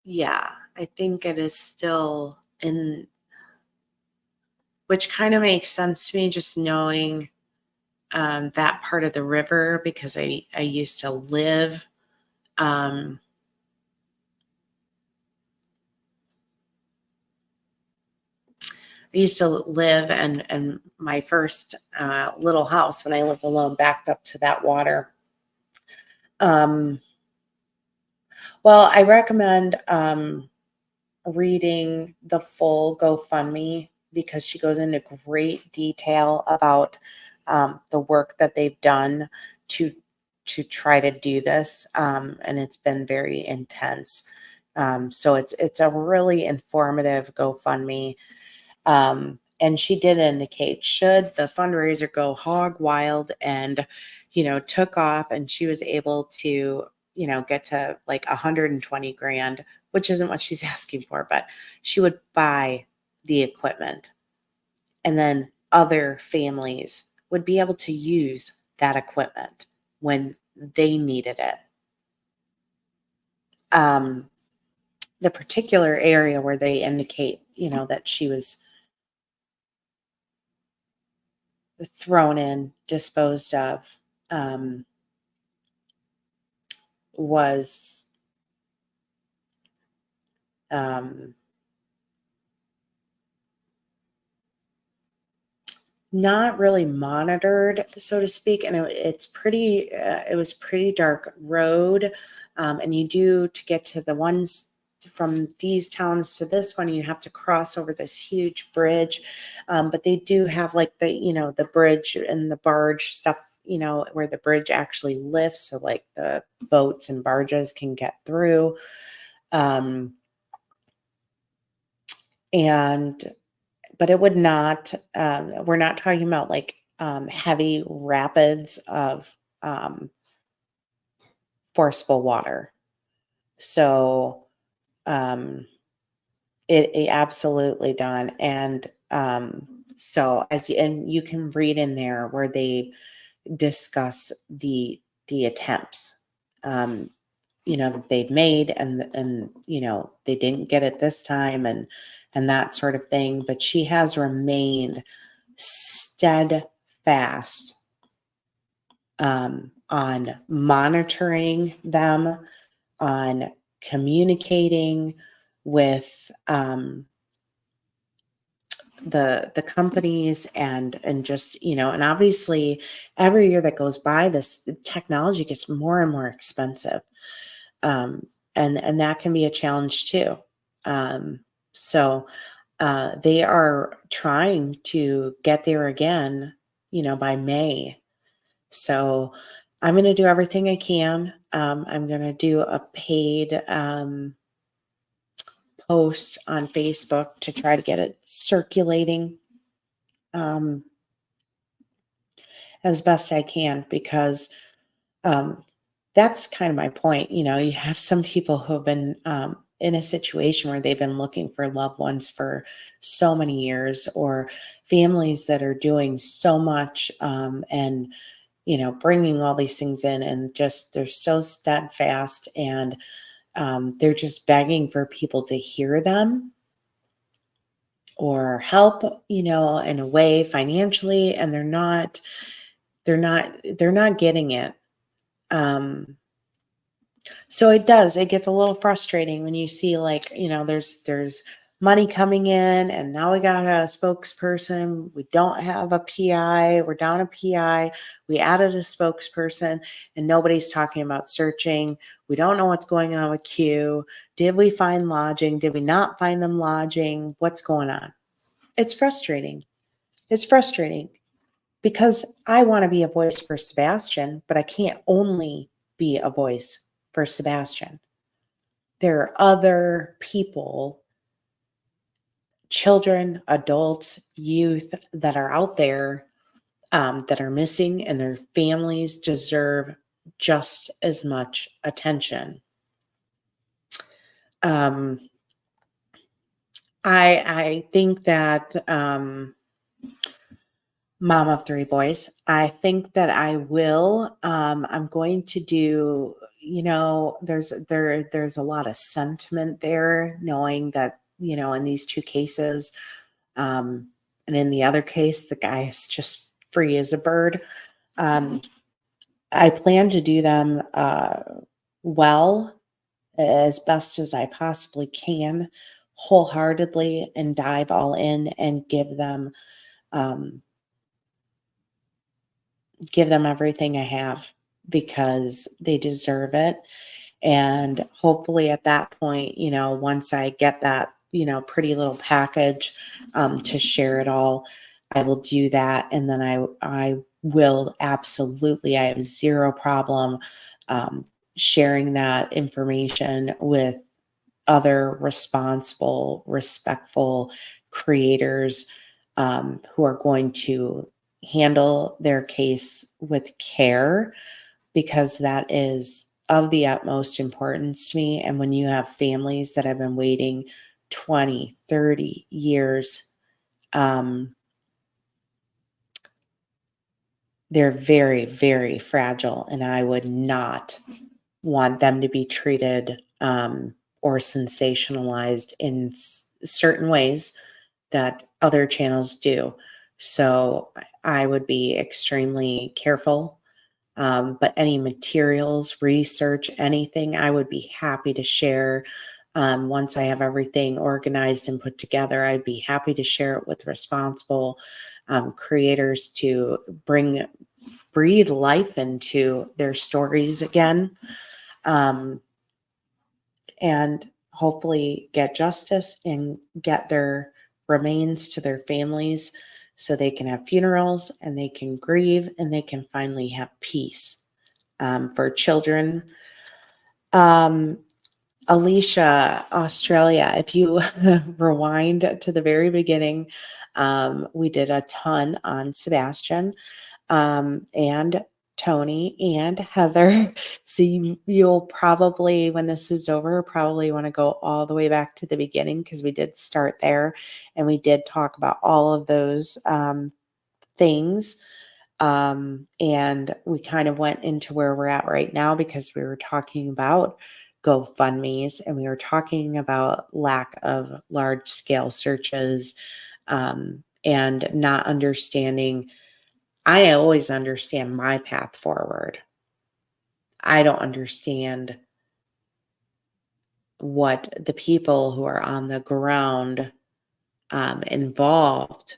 Yeah, I think it is still in, which kind of makes sense to me just knowing that part of the river because I used to live um, I used to live and my first little house when I lived alone backed up to that water. Um, well, I recommend reading the full GoFundMe because she goes into great detail about the work that they've done to try to do this, and it's been very intense. So it's a really informative GoFundMe. And she did indicate should the fundraiser go hog wild and, took off and she was able to, get to like 120 grand, which isn't what she's asking for, but she would buy the equipment and then other families would be able to use that equipment when they needed it. Um, the particular area where they indicate, that she was thrown in, disposed of, um, was um, not really monitored, so to speak. And it was pretty dark road. And you do to get to the ones from these towns to this one, you have to cross over this huge bridge. But they do have like the bridge and the barge stuff, where the bridge actually lifts. So like the boats and barges can get through. Um, and but it would not, we're not talking about like heavy rapids of forceful water. So um, it absolutely done. And so and you can read in there where they discuss the attempts, um, that they'd made and they didn't get it this time and that sort of thing. But she has remained steadfast on monitoring them, on communicating with the companies and just and obviously every year that goes by, this technology gets more and more expensive, um, and that can be a challenge too. So they are trying to get there again, by May. So I'm going to do everything I can. I'm going to do a paid post on Facebook to try to get it circulating um, as best I can because um, that's kind of my point. You have some people who have been in a situation where they've been looking for loved ones for so many years, or families that are doing so much and bringing all these things in, and just they're so steadfast and they're just begging for people to hear them. or help, in a way financially, and they're not getting it. So it gets a little frustrating when you see, like, there's money coming in, and now we got a spokesperson. We don't have a PI. We're down a PI. We added a spokesperson, and nobody's talking about searching. We don't know what's going on with Q. Did we find lodging? Did we not find them lodging? What's going on? It's frustrating. It's frustrating because I want to be a voice for Sebastian, but I can't only be a voice for Sebastian. There are other people, children, adults, youth that are out there that are missing, and their families deserve just as much attention. I think that mom of three boys, I think that I will. I'm going to do, there's a lot of sentiment there, knowing that, in these two cases, and in the other case, the guy is just free as a bird. I plan to do them well, as best as I possibly can, wholeheartedly, and dive all in and give them everything I have, because they deserve it. And hopefully at that point, once I get that, pretty little package to share it all, I will do that. And then I will absolutely, I have zero problem sharing that information with other responsible, respectful creators who are going to handle their case with care, because that is of the utmost importance to me. And when you have families that have been waiting 20, 30 years, they're very, very fragile. And I would not want them to be treated or sensationalized in certain ways that other channels do. So I would be extremely careful. But any materials, research, anything, I would be happy to share. Once I have everything organized and put together, I'd be happy to share it with responsible creators to breathe life into their stories again, and hopefully get justice and get their remains to their families, so they can have funerals and they can grieve and they can finally have peace. For children, Alicia, Australia, if you rewind to the very beginning, we did a ton on Sebastian and Tony and Heather. So you'll probably, when this is over, probably want to go all the way back to the beginning, because we did start there and we did talk about all of those things. And we kind of went into where we're at right now, because we were talking about GoFundMe's and we were talking about lack of large scale searches, and not understanding. I always understand my path forward. I don't understand what the people who are on the ground involved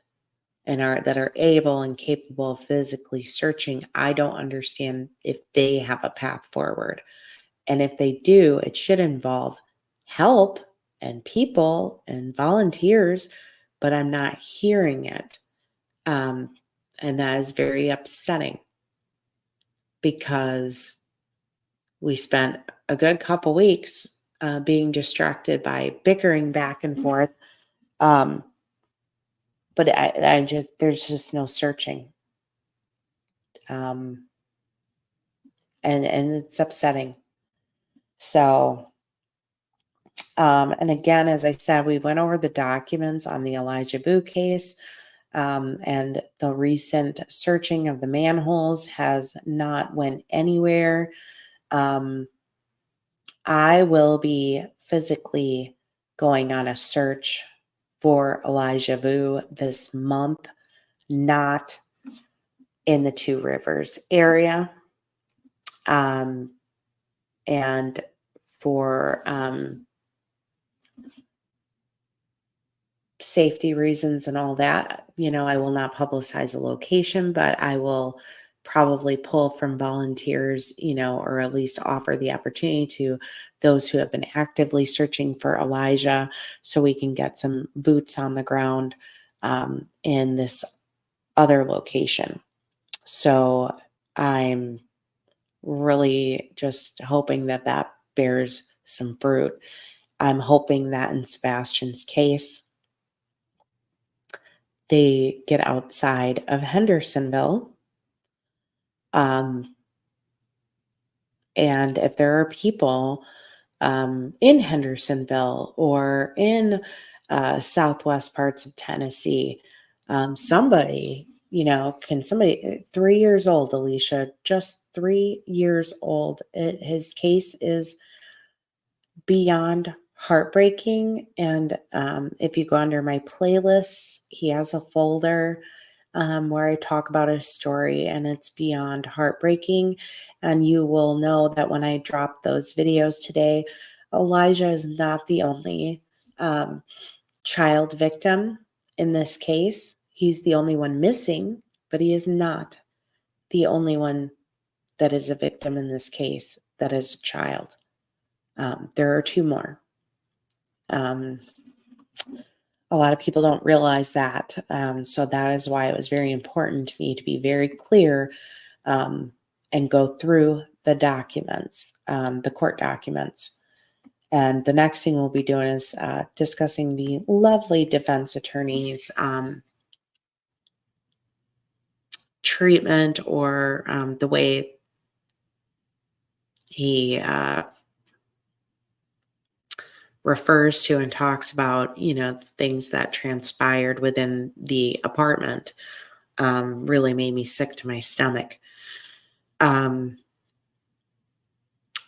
and that are able and capable of physically searching. I don't understand if they have a path forward. And if they do, it should involve help and people and volunteers, but I'm not hearing it. And that is very upsetting, because we spent a good couple weeks being distracted by bickering back and forth. But there's just no searching. And it's upsetting. So, and again, as I said, we went over the documents on the Elijah Boo case, and the recent searching of the manholes has not went anywhere. I will be physically going on a search for Elijah Vu this month, not in the Two Rivers area. And for safety reasons and all that, I will not publicize the location, but I will probably pull from volunteers, or at least offer the opportunity to those who have been actively searching for Elijah, so we can get some boots on the ground in this other location. So I'm really just hoping that that bears some fruit. I'm hoping that in Sebastian's case, they get outside of Hendersonville. And if there are people in Hendersonville or in southwest parts of Tennessee, somebody, can somebody, 3 years old, Alicia, just 3 years old. His case is beyond heartbreaking. And if you go under my playlists, he has a folder where I talk about his story, and it's beyond heartbreaking. And you will know that when I drop those videos today, Elijah is not the only child victim in this case. He's the only one missing, but he is not the only one that is a victim in this case that is a child. There are 2 more. A lot of people don't realize that. So that is why it was very important to me to be very clear and go through the documents, the court documents. And the next thing we'll be doing is discussing the lovely defense attorney's treatment, or the way he refers to and talks about, things that transpired within the apartment. Really made me sick to my stomach. But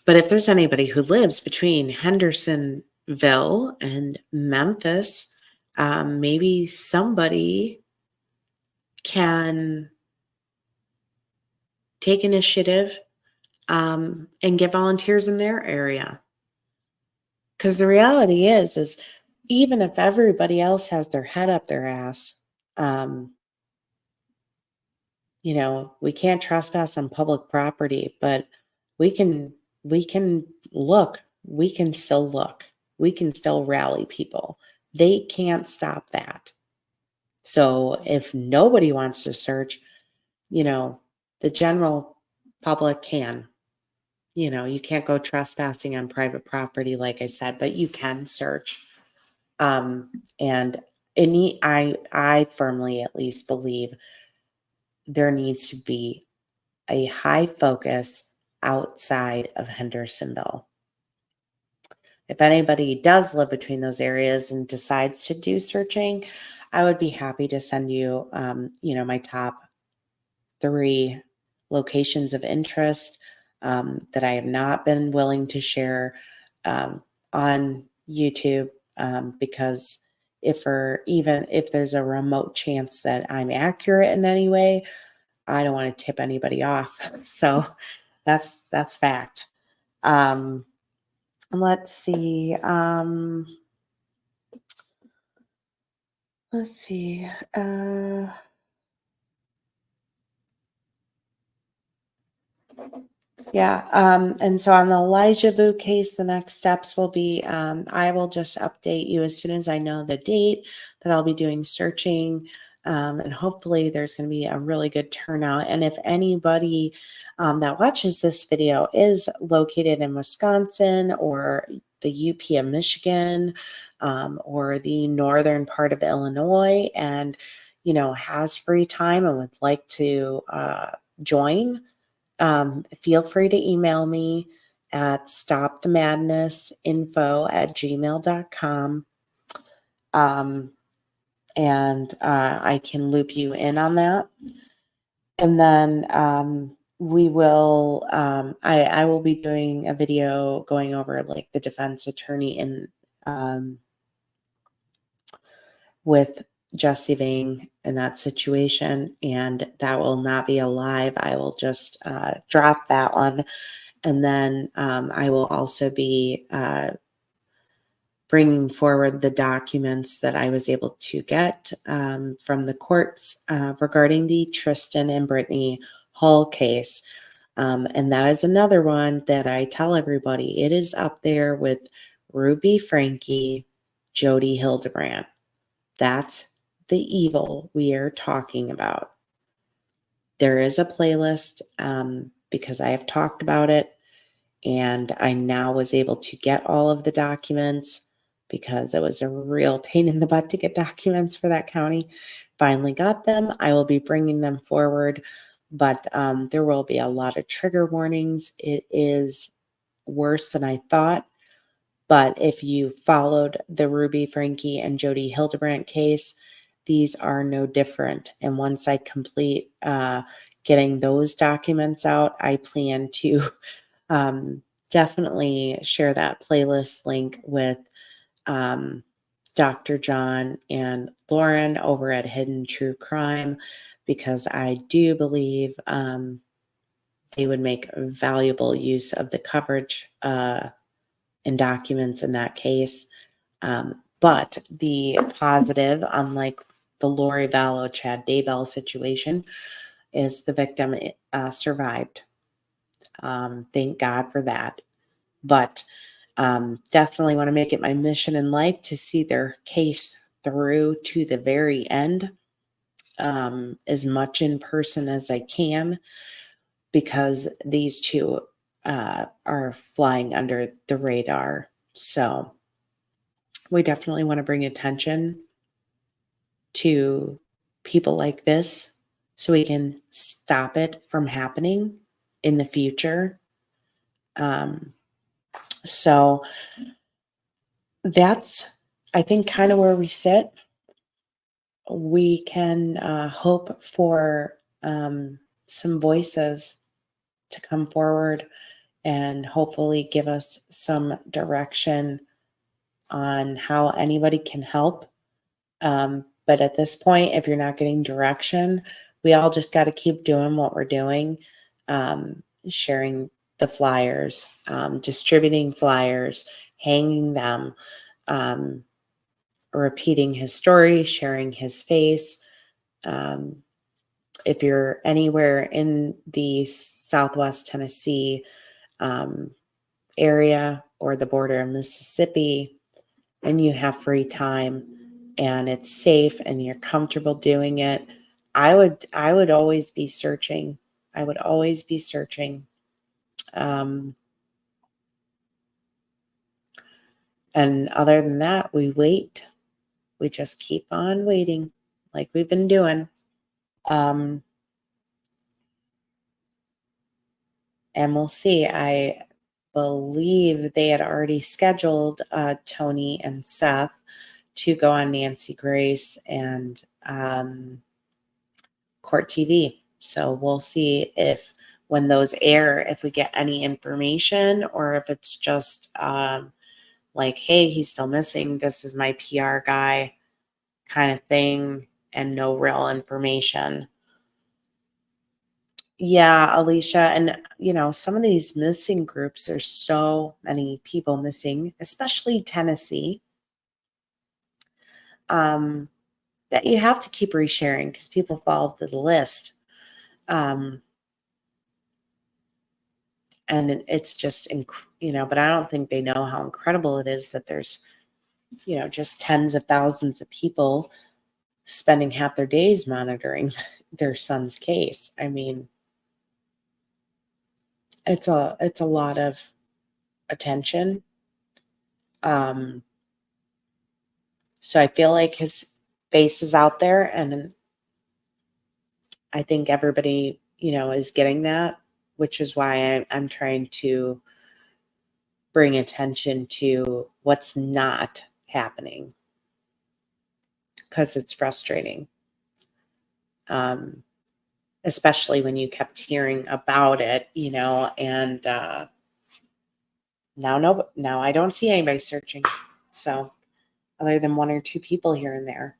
if there's anybody who lives between Hendersonville and Memphis, maybe somebody can take initiative and get volunteers in their area. Because the reality is even if everybody else has their head up their ass, we can't trespass on public property, but we can look. We can still look. We can still rally people. They can't stop that. So if nobody wants to search, the general public can. You can't go trespassing on private property, like I said, but you can search. And I firmly at least believe there needs to be a high focus outside of Hendersonville. If anybody does live between those areas and decides to do searching, I would be happy to send you, my top 3 locations of interest that I have not been willing to share on YouTube, because if there's a remote chance that I'm accurate in any way, I don't want to tip anybody off. So that's fact. Let's see. Let's see. Yeah. And so on the Elijah Vu case, the next steps will be, I will just update you as soon as I know the date that I'll be doing searching. And hopefully there's going to be a really good turnout. And if anybody that watches this video is located in Wisconsin or the UP of Michigan, or the northern part of Illinois, and, has free time and would like to join, feel free to email me at stopthemadnessinfo@gmail.com. And I can loop you in on that. And then we will, I will be doing a video going over like the defense attorney and with Jesse Vang in that situation, and that will not be alive. I will just drop that one. And then I will also be bringing forward the documents that I was able to get from the courts regarding the Tristan and Brittany Hall case. And that is another one that I tell everybody, it is up there with Ruby Frankie, Jody Hildebrandt. That's the evil we are talking about. There is a playlist because I have talked about it, and I now was able to get all of the documents because it was a real pain in the butt to get documents for that county. Finally got them. I will be bringing them forward, but there will be a lot of trigger warnings. It is worse than I thought. But if you followed the Ruby Frankie and Jody Hildebrandt case, these are no different. And once I complete getting those documents out, I plan to definitely share that playlist link with Dr. John and Lauren over at Hidden True Crime, because I do believe they would make valuable use of the coverage and documents in that case. But the positive, unlike the Lori Vallow, Chad Daybell situation, is the victim survived. Thank God for that. But definitely want to make it my mission in life to see their case through to the very end, as much in person as I can, because these two are flying under the radar. So we definitely want to bring attention to people like this so we can stop it from happening in the future. So that's, I think, kind of where we sit. We can hope for some voices to come forward and hopefully give us some direction on how anybody can help. But at this point, if you're not getting direction, we all just got to keep doing what we're doing, sharing the flyers, distributing flyers, hanging them, repeating his story, sharing his face. If you're anywhere in the Southwest Tennessee area or the border of Mississippi, and you have free time and it's safe and you're comfortable doing it, I would always be searching. I would always be searching. And other than that, we wait. We just keep on waiting like we've been doing. And we'll see. I believe they had already scheduled Tony and Seth to go on Nancy Grace and Court TV. So we'll see if when those air, if we get any information, or if it's just like, hey, he's still missing. This is my PR guy kind of thing, and no real information. Yeah, Alicia. And, some of these missing groups, there's so many people missing, especially Tennessee, that you have to keep resharing because people fall to the list. And it's just, but I don't think they know how incredible it is that there's, just tens of thousands of people spending half their days monitoring their son's case. I mean, it's a lot of attention. So I feel like his face is out there, and I think everybody, is getting that, which is why I'm trying to bring attention to what's not happening, because it's frustrating. Especially when you kept hearing about it, and now I don't see anybody searching. So other than one or two people here and there.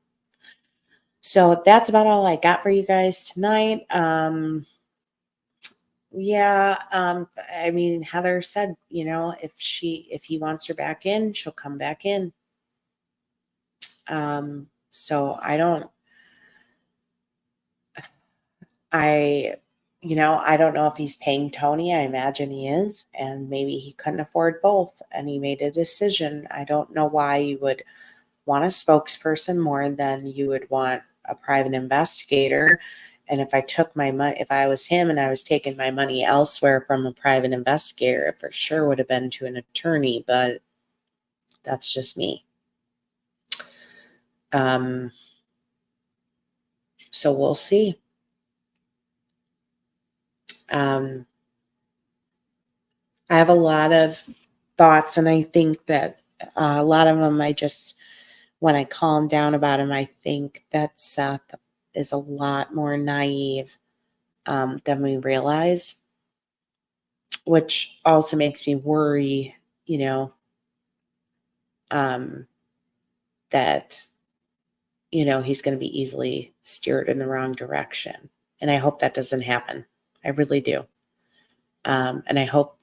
So that's about all I got for you guys tonight. Yeah, I mean, Heather said, if he wants her back in, she'll come back in. So I, I don't know if he's paying Tony. I imagine he is, and maybe he couldn't afford both, and he made a decision. I don't know why you would want a spokesperson more than you would want a private investigator. And if I took my money, if I was him and I was taking my money elsewhere from a private investigator, it for sure would have been to an attorney, but that's just me. So we'll see. I have a lot of thoughts, and I think that a lot of them when I calm down about them, I think that Seth is a lot more naive than we realize, which also makes me worry, that, he's going to be easily steered in the wrong direction. And I hope that doesn't happen. I really do. And I hope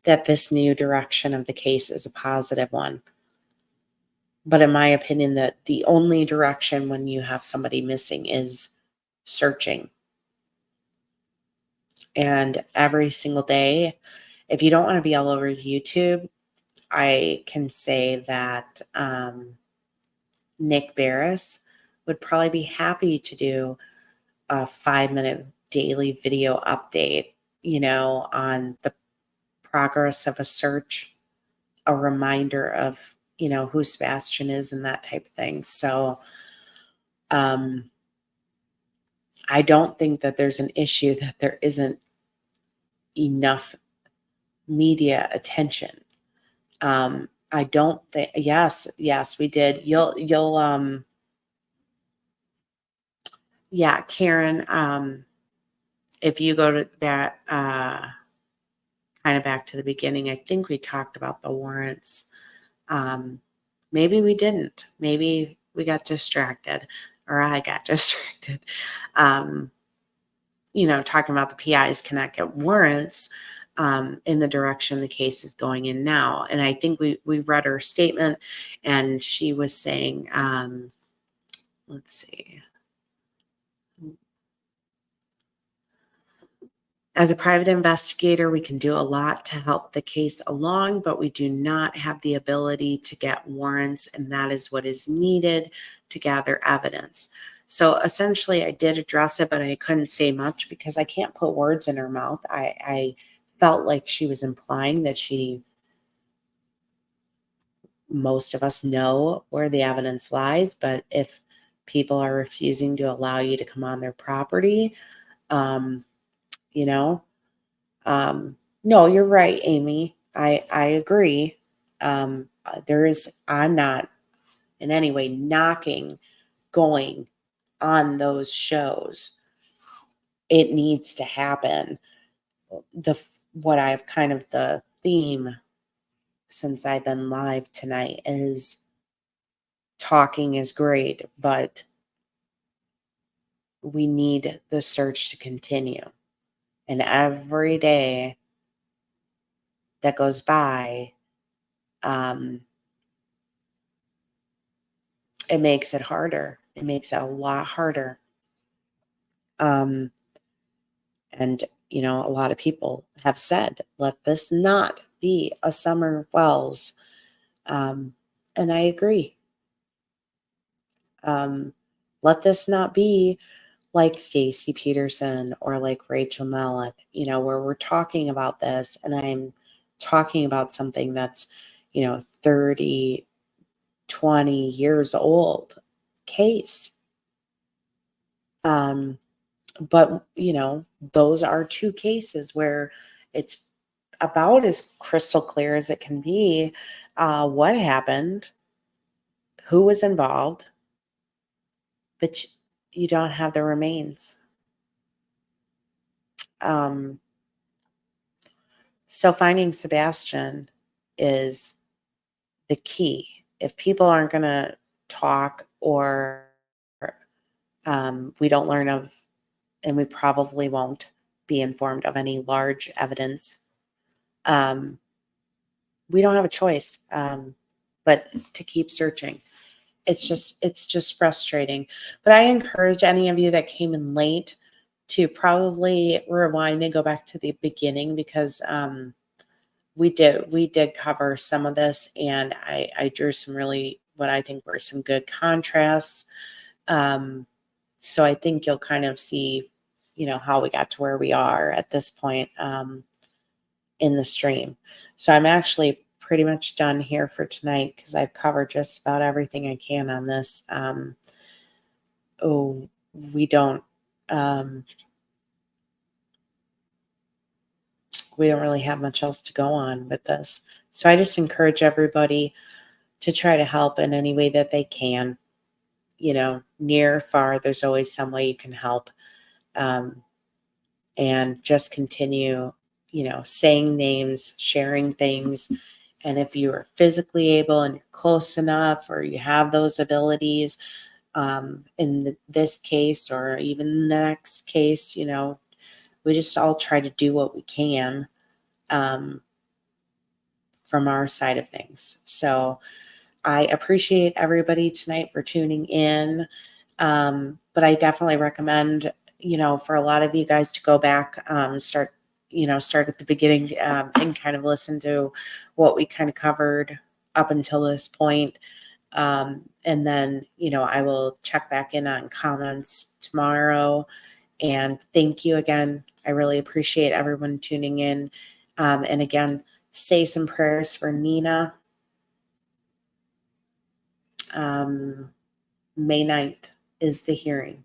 that this new direction of the case is a positive one. But in my opinion, that the only direction when you have somebody missing is searching. And every single day, if you don't want to be all over YouTube, I can say that Nick Barris would probably be happy to do a 5-minute daily video update, on the progress of a search, a reminder of, who Sebastian is and that type of thing. So I don't think that there's an issue that there isn't enough media attention. I don't think, yes, we did. Yeah, Karen, if you go to that, kind of back to the beginning, I think we talked about the warrants. Maybe we didn't. Maybe we got distracted, or I got distracted. Talking about the PIs cannot get warrants in the direction the case is going in now. And I think we read her statement, and she was saying, let's see. As a private investigator, we can do a lot to help the case along, but we do not have the ability to get warrants, and that is what is needed to gather evidence. So essentially, I did address it, but I couldn't say much because I can't put words in her mouth. I felt like she was implying that most of us know where the evidence lies, but if people are refusing to allow you to come on their property, um, you know, no, you're right, Amy. I agree. I'm not in any way knocking going on those shows. It needs to happen. The theme since I've been live tonight is talking is great, but we need the search to continue. And every day that goes by, it makes it harder. It makes it a lot harder. And, a lot of people have said, let this not be a Summer Wells. And I agree. Let this not be like Stacy Peterson or like Rachel Mellon, where we're talking about this and I'm talking about something that's, 30, 20 years old case. But, those are two cases where it's about as crystal clear as it can be what happened, who was involved, but you don't have the remains. So finding Sebastian is the key. If people aren't going to talk or We don't learn of, and we probably won't be informed of any large evidence. We don't have a choice, but to keep searching. It's just frustrating. But I encourage any of you that came in late to probably rewind and go back to the beginning, because we did cover some of this, and I drew some really, what I think were some good contrasts. So I think you'll kind of see, how we got to where we are at this point in the stream. So I'm actually pretty much done here for tonight, because I've covered just about everything I can on this. We don't really have much else to go on with this. So I just encourage everybody to try to help in any way that they can. Near or far, there's always some way you can help. And just continue, saying names, sharing things. And if you are physically able and you're close enough, or you have those abilities, in this case, or even the next case, we just all try to do what we can from our side of things. So I appreciate everybody tonight for tuning in. But I definitely recommend, for a lot of you guys to go back, start at the beginning, and kind of listen to what we kind of covered up until this point. And then, I will check back in on comments tomorrow. And thank you again. I really appreciate everyone tuning in. And again, say some prayers for Nina. May 9th is the hearing.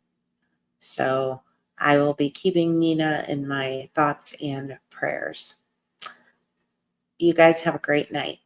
So I will be keeping Nina in my thoughts and prayers. You guys have a great night.